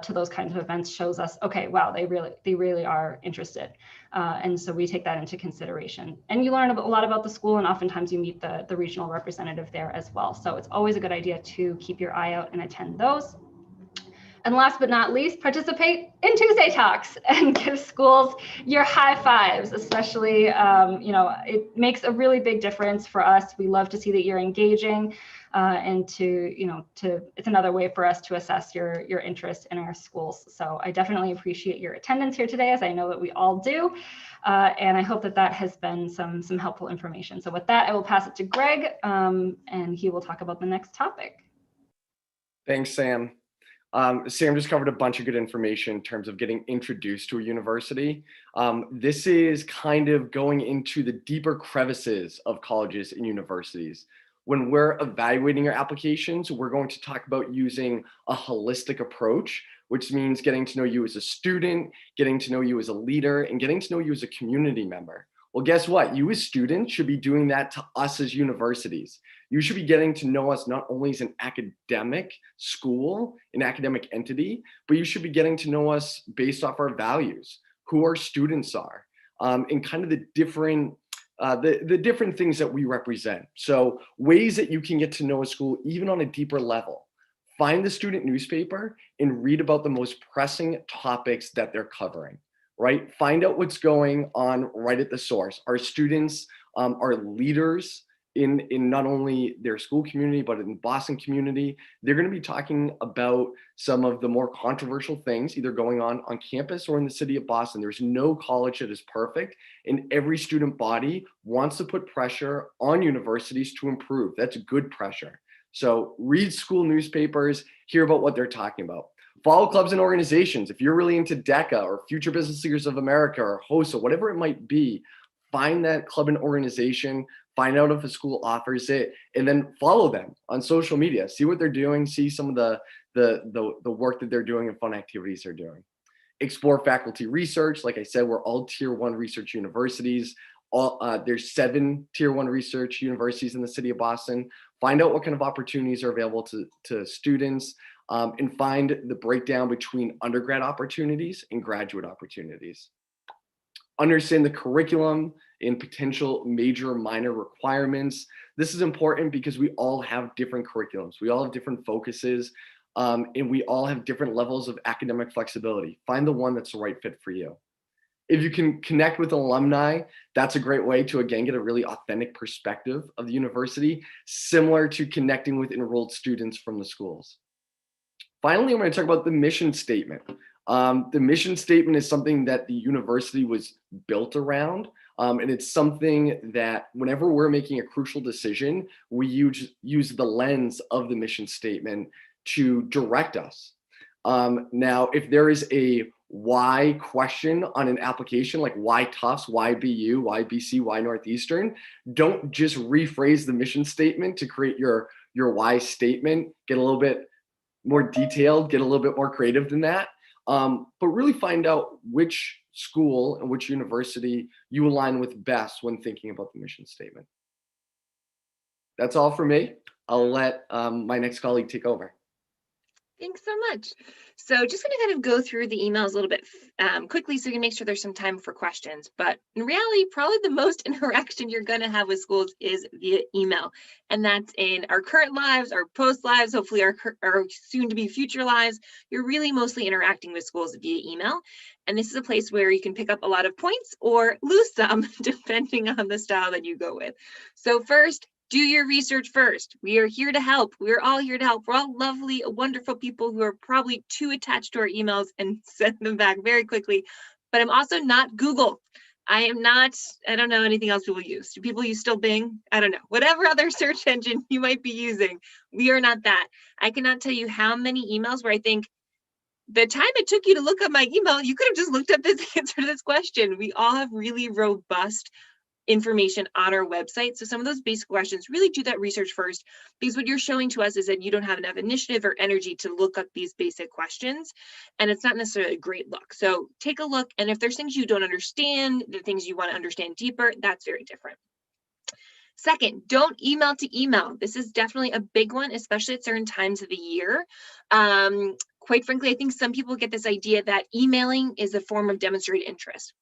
to those kinds of events shows us, okay, wow, they really are interested. And so we take that into consideration. And you learn a lot about the school, and oftentimes you meet the regional representative there as well. So it's always a good idea to keep your eye out and attend those. And last but not least, participate in Tuesday Talks and give schools your high fives, especially, it makes a really big difference for us. We love to see that you're engaging and it's another way for us to assess your interest in our schools. So I definitely appreciate your attendance here today, as I know that we all do. And I hope that has been some helpful information. So with that, I will pass it to Greg and he will talk about the next topic. Thanks, Sam. Sam just covered a bunch of good information in terms of getting introduced to a university. This is kind of going into the deeper crevices of colleges and universities. When we're evaluating your applications, we're going to talk about using a holistic approach, which means getting to know you as a student, getting to know you as a leader, and getting to know you as a community member. Well, guess what? You as students should be doing that to us as universities. You should be getting to know us not only as an academic school, an academic entity, but you should be getting to know us based off our values, who our students are, and kind of the different things that we represent. So ways that you can get to know a school even on a deeper level. Find the student newspaper and read about the most pressing topics that they're covering. Right? Find out what's going on right at the source. Our students are leaders in not only their school community, but in the Boston community. They're going to be talking about some of the more controversial things either going on campus or in the city of Boston. There's no college that is perfect, and every student body wants to put pressure on universities to improve. That's good pressure. So read school newspapers, hear about what they're talking about. Follow clubs and organizations. If you're really into DECA or Future Business Leaders of America or HOSA, whatever it might be, find that club and organization, find out if a school offers it, and then follow them on social media. See what they're doing, see some of the work that they're doing and fun activities they're doing. Explore faculty research. Like I said, we're all Tier 1 research universities. There's 7 Tier 1 research universities in the city of Boston. Find out what kind of opportunities are available to students. And find the breakdown between undergrad opportunities and graduate opportunities. Understand the curriculum and potential major minor requirements. This is important because we all have different curriculums. We all have different focuses, and we all have different levels of academic flexibility. Find the one that's the right fit for you. If you can connect with alumni, that's a great way to, again, get a really authentic perspective of the university, similar to connecting with enrolled students from the schools. Finally, I'm going to talk about the mission statement. The mission statement is something that the university was built around, and it's something that whenever we're making a crucial decision, we use the lens of the mission statement to direct us. Now, if there is a why question on an application, like why Tufts, why BU, why BC, why Northeastern, don't just rephrase the mission statement to create your why statement. Get a little bit more detailed, get a little bit more creative than that, but really find out which school and which university you align with best when thinking about the mission statement. That's all for me. I'll let my next colleague take over. Thanks so much. So just going to kind of go through the emails a little bit quickly so you can make sure there's some time for questions. But in reality, probably the most interaction you're going to have with schools is via email. And that's in our current lives, our post lives, hopefully our soon to be future lives. You're really mostly interacting with schools via email. And this is a place where you can pick up a lot of points or lose some depending on the style that you go with. So first, do your research first. We are here to help. We're all here to help. We're all lovely, wonderful people who are probably too attached to our emails and send them back very quickly. But I'm also not Google. I don't know anything else people use. Do people use still Bing? I don't know. Whatever other search engine you might be using, we are not that. I cannot tell you how many emails where I think the time it took you to look up my email, you could have just looked up this answer to this question. We all have really robust information on our website. So some of those basic questions, really do that research first, because what you're showing to us is that you don't have enough initiative or energy to look up these basic questions, and it's not necessarily a great look. So take a look, and if there's things you don't understand, the things you want to understand deeper, that's very different. Second, don't email to email. This is definitely a big one, especially at certain times of the year. Quite frankly, I think some people get this idea that emailing is a form of demonstrated interest.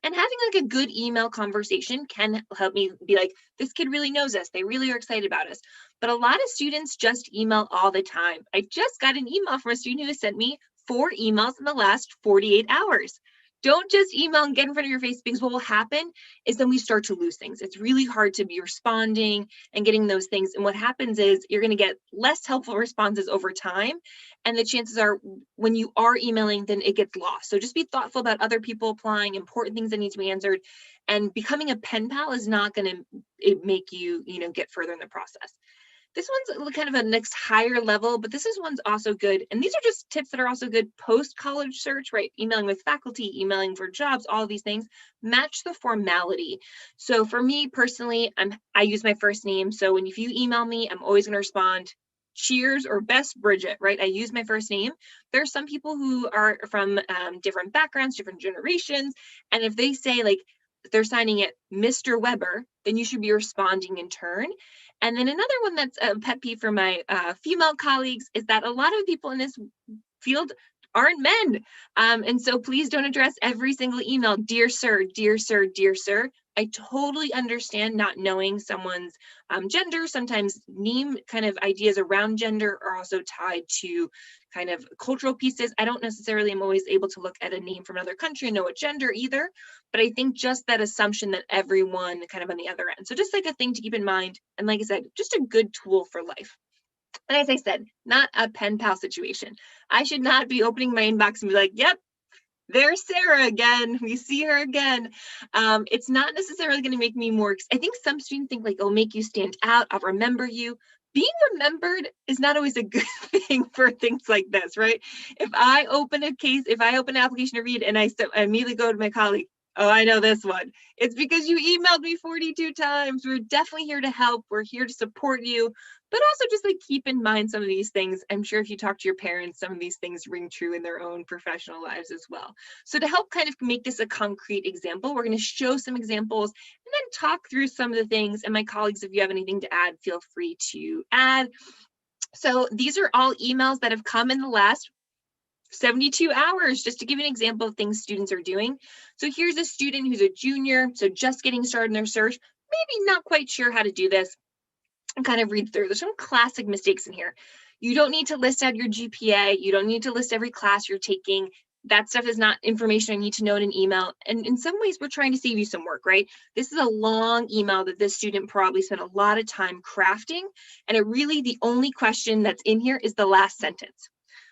And having like a good email conversation can help me be like, this kid really knows us. They really are excited about us. But a lot of students just email all the time. I just got an email from a student who sent me 4 emails in the last 48 hours. Don't just email and get in front of your face, because what will happen is then we start to lose things. It's really hard to be responding and getting those things. And what happens is you're going to get less helpful responses over time. And the chances are when you are emailing, then it gets lost. So just be thoughtful about other people applying, important things that need to be answered. And becoming a pen pal is not going to make you, get further in the process. This one's kind of a next higher level, but one's also good. And these are just tips that are also good post-college search, right? Emailing with faculty, emailing for jobs, all of these things. Match the formality. So for me personally, I use my first name. So if you email me, I'm always going to respond, cheers or best Bridget, right? I use my first name. There are some people who are from different backgrounds, different generations. And if they say like they're signing it Mr. Weber, then you should be responding in turn. And then another one that's a pet peeve for my female colleagues is that a lot of people in this field aren't men. And so please don't address every single email, dear sir, dear sir, dear sir. I totally understand not knowing someone's gender. Sometimes name kind of ideas around gender are also tied to kind of cultural pieces. I don't necessarily am always able to look at a name from another country and know what gender either, but I think just that assumption that everyone kind of on the other end. So just like a thing to keep in mind. And like I said, just a good tool for life. And as I said, not a pen pal situation. I should not be opening my inbox and be like, yep, there's Sarah again. We see her again. It's not necessarily going to make me more. I think some students think like, it'll make you stand out. I'll remember you. Being remembered is not always a good thing for things like this, right? If I open a case, if I open an application to read and I immediately go to my colleague, oh, I know this one. It's because you emailed me 42 times. We're definitely here to help. We're here to support you. But also just like keep in mind some of these things. I'm sure if you talk to your parents, some of these things ring true in their own professional lives as well. So to help kind of make this a concrete example, we're going to show some examples and then talk through some of the things. And my colleagues, if you have anything to add, feel free to add. So these are all emails that have come in the last 72 hours, just to give you an example of things students are doing. So here's a student who's a junior, so just getting started in their search, maybe not quite sure how to do this. And kind of read through. There's some classic mistakes in here. You don't need to list out your GPA. You don't need to list every class you're taking. That stuff is not information I need to know in an email. And in some ways, we're trying to save you some work, right? This is a long email that this student probably spent a lot of time crafting. And it really, the only question that's in here is the last sentence.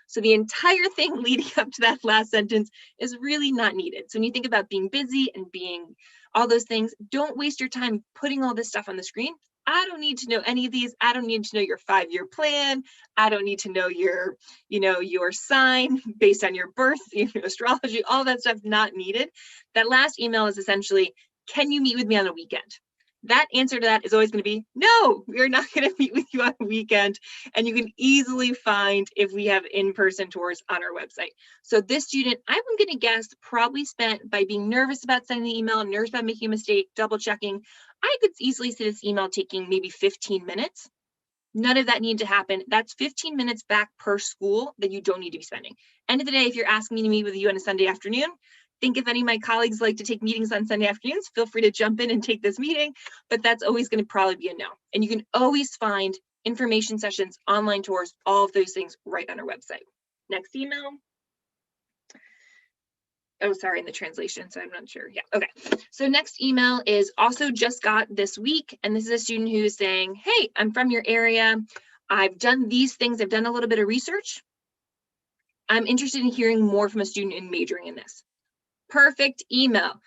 So the entire thing leading up to that last sentence is really not needed. So when you think about being busy and being all those things, don't waste your time putting all this stuff on the screen. I don't need to know any of these. I don't need to know your 5-year plan. I don't need to know your, your sign based on your birth, astrology, all that stuff not needed. That last email is essentially, can you meet with me on a weekend? That answer to that is always going to be, no, we're not going to meet with you on a weekend. And you can easily find if we have in-person tours on our website. So this student, I'm going to guess, probably spent by being nervous about sending the email, nervous about making a mistake, double checking. I could easily see this email taking maybe 15 minutes. None of that needed to happen. That's 15 minutes back per school that you don't need to be spending. End of the day, if you're asking me to meet with you on a Sunday afternoon, think if any of my colleagues like to take meetings on Sunday afternoons, feel free to jump in and take this meeting, but that's always going to probably be a no. And you can always find information sessions, online tours, all of those things right on our website. Next email. Oh, sorry, in the translation, so I'm not sure. Yeah, okay. So next email is also just got this week, and this is a student who is saying, hey, I'm from your area. I've done these things. I've done a little bit of research. I'm interested in hearing more from a student and majoring in this. Perfect email.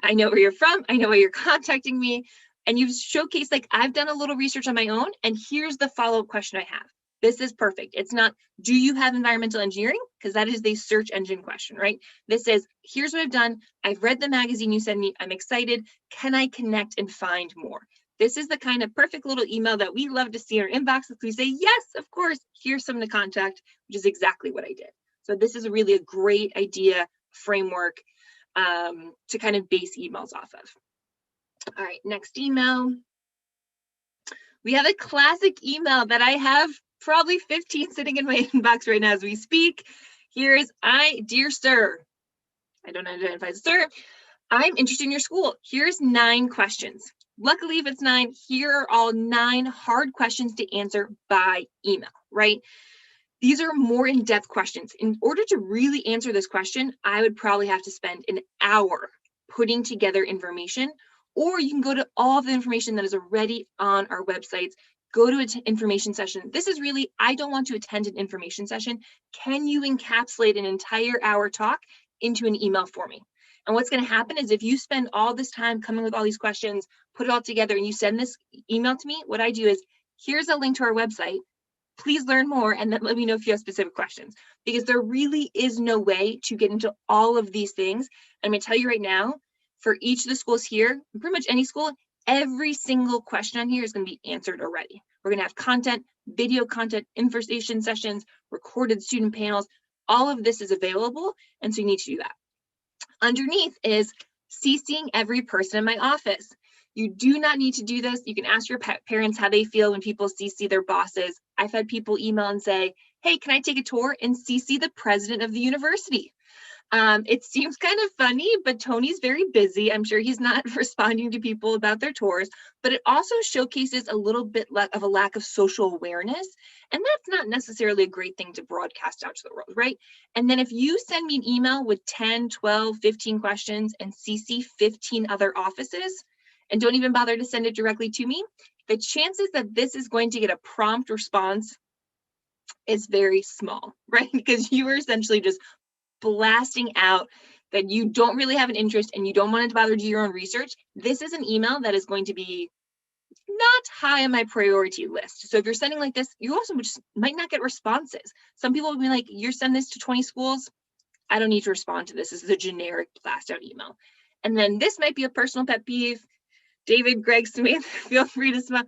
I know where you're from, I know why you're contacting me, and you've showcased, like, I've done a little research on my own, and here's the follow-up question I have. This is perfect. It's not, do you have environmental engineering? Because that is the search engine question, right? This is, here's what I've done. I've read the magazine you sent me. I'm excited. Can I connect and find more? This is the kind of perfect little email that we love to see in our inboxes. We say, yes, of course, here's someone to contact, which is exactly what I did. So this is really a great idea, framework to kind of base emails off of. All right, next email. We have a classic email that I have probably 15 sitting in my inbox right now as we speak. Here's, dear sir, I don't identify as sir, I'm interested in your school. Here's 9 questions. Luckily, if it's 9, here are all 9 hard questions to answer by email, right? These are more in-depth questions. In order to really answer this question, I would probably have to spend an hour putting together information, or you can go to all of the information that is already on our websites, go to an information session. This is really, I don't want to attend an information session. Can you encapsulate an entire hour talk into an email for me? And what's going to happen is if you spend all this time coming with all these questions, put it all together, and you send this email to me, what I do is, here's a link to our website. Please learn more, and then let me know if you have specific questions, because there really is no way to get into all of these things. I'm going to tell you right now, for each of the schools here, pretty much any school, every single question on here is going to be answered already. We're going to have content, video content, information sessions, recorded student panels. All of this is available, and so you need to do that. Underneath is CCing every person in my office. You do not need to do this. You can ask your parents how they feel when people CC their bosses. I've had people email and say, hey, can I take a tour and CC the president of the university? It seems kind of funny, but Tony's very busy. I'm sure he's not responding to people about their tours, but it also showcases a little bit of a lack of social awareness. And that's not necessarily a great thing to broadcast out to the world, right? And then if you send me an email with 10, 12, 15 questions and CC 15 other offices, and don't even bother to send it directly to me, the chances that this is going to get a prompt response is very small, right? Because you are essentially just blasting out that you don't really have an interest and you don't want to bother to do your own research. This is an email that is going to be not high on my priority list. So if you're sending like this, you also just might not get responses. Some people will be like, you're sending this to 20 schools. I don't need to respond to this. This is a generic blast out email. And then this might be a personal pet peeve. David, Greg, Samantha, feel free to smile.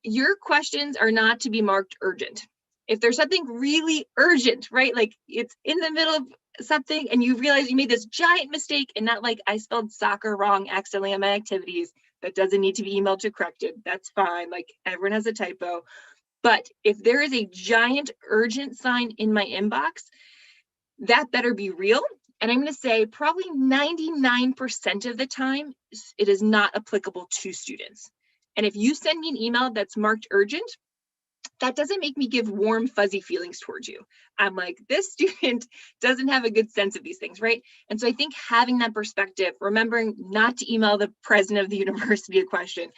Your questions are not to be marked urgent. If there's something really urgent, right? Like it's in the middle of something and you realize you made this giant mistake, and not like I spelled soccer wrong accidentally on my activities, that doesn't need to be emailed to corrected. That's fine. Like everyone has a typo. But if there is a giant urgent sign in my inbox, that better be real. And I'm going to say probably 99% of the time, it is not applicable to students. And if you send me an email that's marked urgent, that doesn't make me give warm, fuzzy feelings towards you. I'm like, this student doesn't have a good sense of these things, right? And so I think having that perspective, remembering not to email the president of the university a question,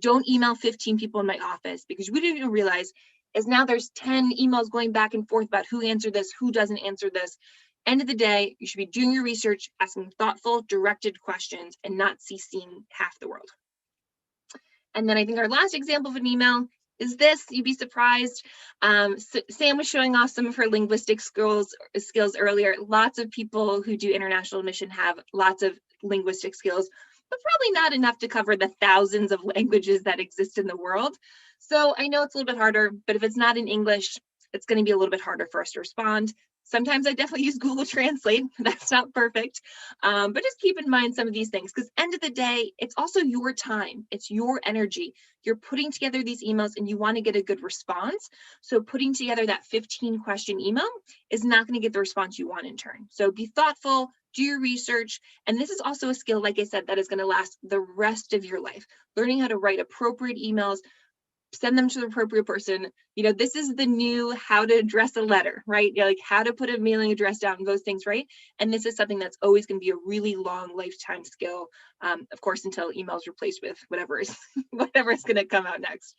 don't email 15 people in my office, because we didn't even realize is now there's 10 emails going back and forth about who answered this, who doesn't answer this. End of the day, you should be doing your research, asking thoughtful, directed questions, and not CCing half the world. And then I think our last example of an email is this. You'd be surprised. Sam was showing off some of her linguistic skills earlier. Lots of people who do international admission have lots of linguistic skills, but probably not enough to cover the thousands of languages that exist in the world. So I know it's a little bit harder, but if it's not in English, it's going to be a little bit harder for us to respond. Sometimes I definitely use Google Translate. That's not perfect, but just keep in mind some of these things, because end of the day, it's also your time. It's your energy. You're putting together these emails and you want to get a good response. So putting together that 15-question email is not going to get the response you want in turn. So be thoughtful, do your research. And this is also a skill, like I said, that is going to last the rest of your life. Learning how to write appropriate emails, send them to the appropriate person. You know, this is the new how to address a letter, right? You know, like how to put a mailing address down, those things, right? And this is something that's always going to be a really long lifetime skill, of course, until email is replaced with whatever is going to come out next.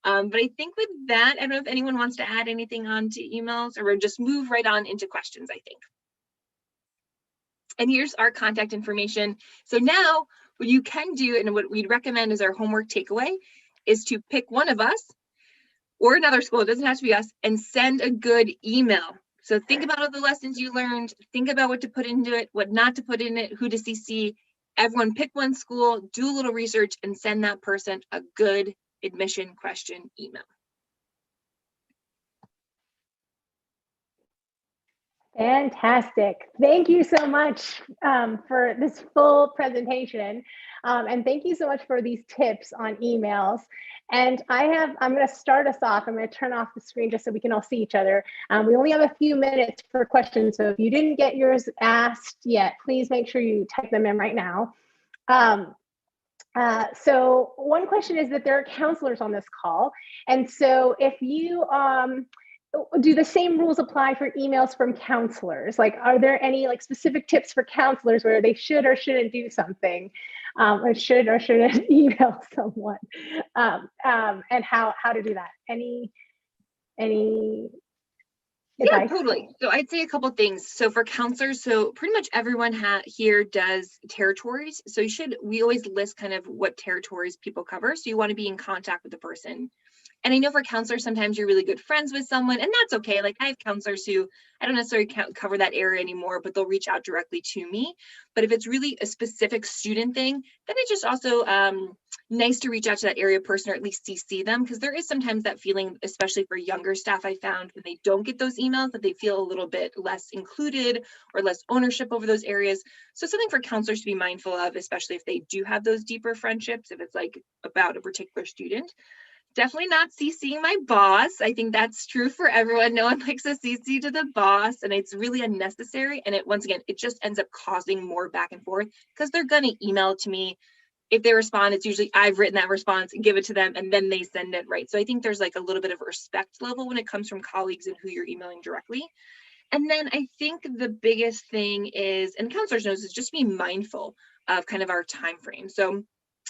But I think with that, I don't know if anyone wants to add anything on to emails, or we'll just move right on into questions, I think. And here's our contact information. So now what you can do, and what we'd recommend as our homework takeaway, is to pick one of us or another school, it doesn't have to be us, and send a good email. So think about all the lessons you learned, think about what to put into it, what not to put in it, who to CC. Everyone pick one school, do a little research, and send that person a good admission question email. Fantastic. Thank you so much for this full presentation. And thank you so much for these tips on emails. And I'm going to start us off. I'm going to turn off the screen just so we can all see each other. We only have a few minutes for questions. So if you didn't get yours asked yet, please make sure you type them in right now. So one question is that there are counselors on this call. And so if you, do the same rules apply for emails from counselors? Like, are there any like specific tips for counselors where they should or shouldn't do something, or should or shouldn't email someone, and how to do that? Any advice? Yeah, totally. So I'd say a couple of things. So for counselors, so pretty much everyone here does territories. So we always list kind of what territories people cover. So you want to be in contact with the person. And I know for counselors, sometimes you're really good friends with someone, and that's okay. Like I have counselors who I don't necessarily cover that area anymore, but they'll reach out directly to me. But if it's really a specific student thing, then it's just also nice to reach out to that area person, or at least CC them, because there is sometimes that feeling, especially for younger staff, I found when they don't get those emails, that they feel a little bit less included or less ownership over those areas. So something for counselors to be mindful of, especially if they do have those deeper friendships, if it's like about a particular student. Definitely not CCing my boss. I think that's true for everyone. No one likes a CC to the boss, and it's really unnecessary. And once again, it just ends up causing more back and forth because they're going to email it to me. If they respond, it's usually I've written that response and give it to them, and then they send it, right? So I think there's like a little bit of a respect level when it comes from colleagues and who you're emailing directly. And then I think the biggest thing is, and counselors knows, is just be mindful of kind of our time frame. So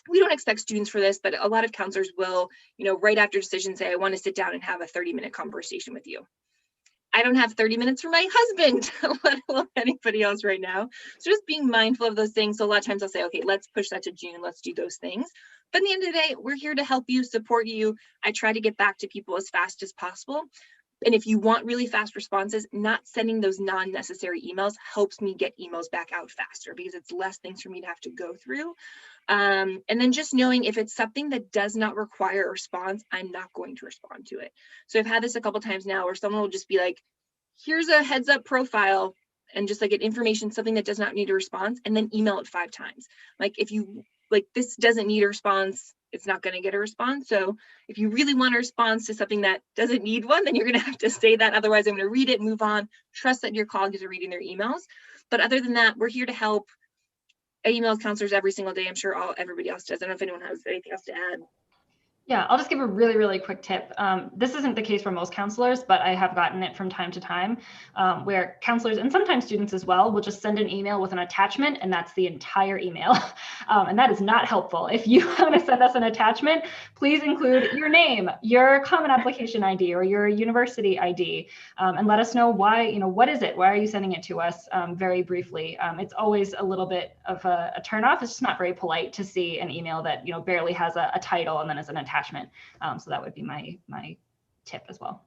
we don't expect students for this, but a lot of counselors will, right after decision say, I want to sit down and have a 30-minute conversation with you. I don't have 30 minutes for my husband, let alone anybody else right now. So just being mindful of those things. So a lot of times I'll say, okay, let's push that to June. Let's do those things. But at the end of the day, we're here to help you, support you. I try to get back to people as fast as possible. And if you want really fast responses, not sending those non-necessary emails helps me get emails back out faster because it's less things for me to have to go through. And then just knowing if it's something that does not require a response, I'm not going to respond to it. So I've had this a couple times now where someone will just be like, here's a heads up profile and just like an information, something that does not need a response, and then email it 5 times. Like if you like, this doesn't need a response, it's not going to get a response. So if you really want a response to something that doesn't need one, then you're going to have to say that. Otherwise, I'm going to read it, move on, trust that your colleagues are reading their emails. But other than that, we're here to help. I email counselors every single day. I'm sure everybody else does. I don't know if anyone has anything else to add. Yeah, I'll just give a really, really quick tip. This isn't the case for most counselors, but I have gotten it from time to time where counselors and sometimes students as well will just send an email with an attachment, and that's the entire email. And that is not helpful. If you want to send us an attachment, please include your name, your common application ID, or your university ID, and let us know why, what is it? Why are you sending it to us very briefly? It's always a little bit of a turnoff. It's just not very polite to see an email that, barely has a title and then as an attachment. So that would be my tip as well.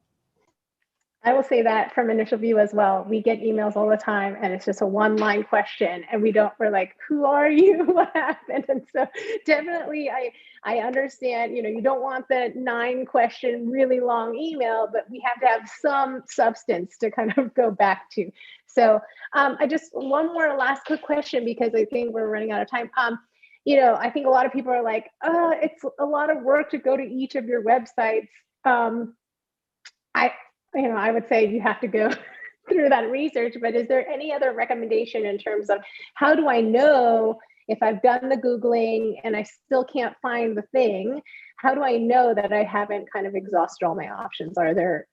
I will say that from InitialView as well. We get emails all the time and it's just a 1-line question and we're like, who are you? What happened? And so definitely I understand, you don't want the 9-question really long email, but we have to have some substance to kind of go back to. So I just, one more last quick question because I think we're running out of time. I think a lot of people are like, it's a lot of work to go to each of your websites. I would say you have to go through that research, but is there any other recommendation in terms of how do I know if I've done the Googling and I still can't find the thing? How do I know that I haven't kind of exhausted all my options? Are there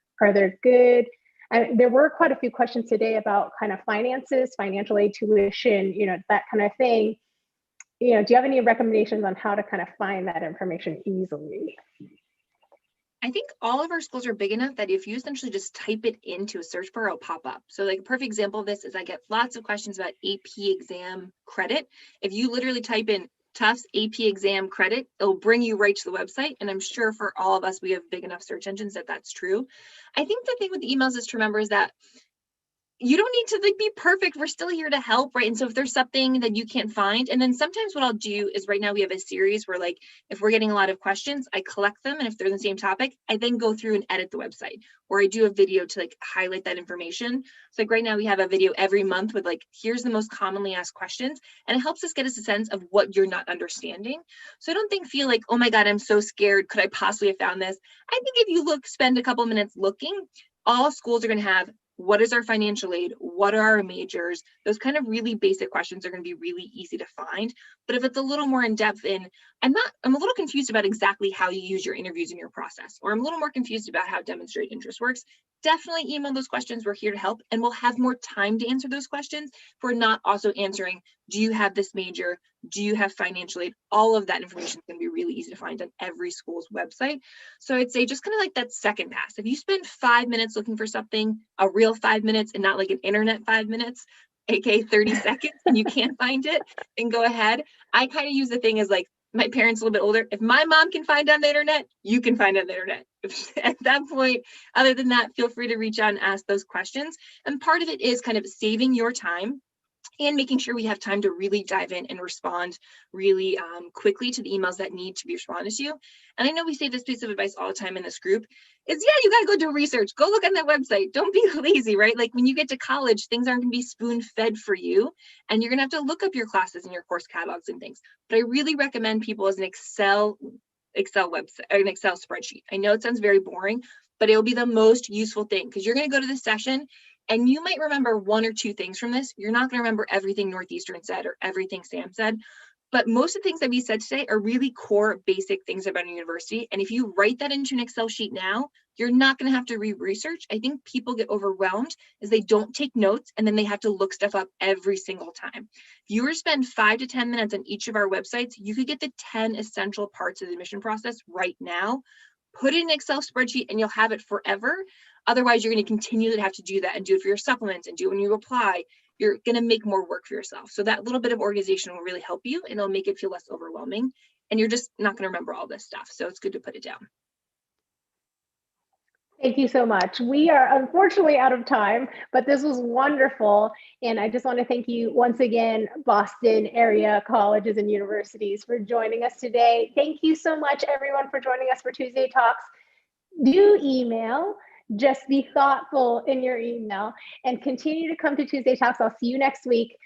good? There were quite a few questions today about kind of finances, financial aid, tuition, that kind of thing. Do you have any recommendations on how to kind of find that information easily? I think all of our schools are big enough that if you essentially just type it into a search bar, it'll pop up. So like a perfect example of this is I get lots of questions about AP exam credit. If you literally type in Tufts AP exam credit, it'll bring you right to the website. And I'm sure for all of us, we have big enough search engines that that's true. I think the thing with the emails is to remember is that you don't need to like be perfect. We're still here to help, right? And so if there's something that you can't find, and then sometimes what I'll do is right now we have a series where like, if we're getting a lot of questions, I collect them. And if they're the same topic, I then go through and edit the website, or I do a video to like highlight that information. So like right now we have a video every month with like, here's the most commonly asked questions. And it helps us get us a sense of what you're not understanding. So I don't feel like, oh my God, I'm so scared. Could I possibly have found this? I think if you spend a couple minutes looking, all schools are going to have what is our financial aid? What are our majors? Those kind of really basic questions are going to be really easy to find. But if it's a little more in depth in, I'm a little confused about exactly how you use your interviews in your process, or I'm a little more confused about how demonstrate interest works, definitely email those questions. We're here to help, and we'll have more time to answer those questions. If we're not also answering, do you have this major? Do you have financial aid? All of that information is going to be really easy to find on every school's website. So I'd say just kind of like that second pass. If you spend 5 minutes looking for something, a real 5 minutes and not like an internet 5 minutes, aka 30 seconds, and you can't find it, then go ahead. I kind of use the thing as like, my parents a little bit older. If my mom can find on the internet, you can find on the internet. At that point, other than that, feel free to reach out and ask those questions. And part of it is kind of saving your time and making sure we have time to really dive in and respond really quickly to the emails that need to be responded to. And I know we say this piece of advice all the time in this group is, yeah, you got to go do research. Go look on that website. Don't be lazy, right? Like when you get to college, things aren't going to be spoon fed for you. And you're going to have to look up your classes and your course catalogs and things. But I really recommend people as an Excel website or an Excel spreadsheet. I know it sounds very boring, but it'll be the most useful thing because you're going to go to this session and you might remember one or two things from this. You're not going to remember everything Northeastern said or everything Sam said, but most of the things that we said today are really core basic things about a university. And if you write that into an Excel sheet now, you're not going to have to research. I think people get overwhelmed as they don't take notes and then they have to look stuff up every single time. If you were to spend 5 to 10 minutes on each of our websites, you could get the 10 essential parts of the admission process right now. Put it in an Excel spreadsheet and you'll have it forever. Otherwise, you're going to continue to have to do that and do it for your supplements and do it when you apply. You're going to make more work for yourself. So that little bit of organization will really help you and it'll make it feel less overwhelming. And you're just not going to remember all this stuff. So it's good to put it down. Thank you so much. We are unfortunately out of time, but this was wonderful. And I just want to thank you once again, Boston area colleges and universities, for joining us today. Thank you so much, everyone, for joining us for Tuesday Talks. Do email, just be thoughtful in your email, and continue to come to Tuesday Talks. I'll see you next week.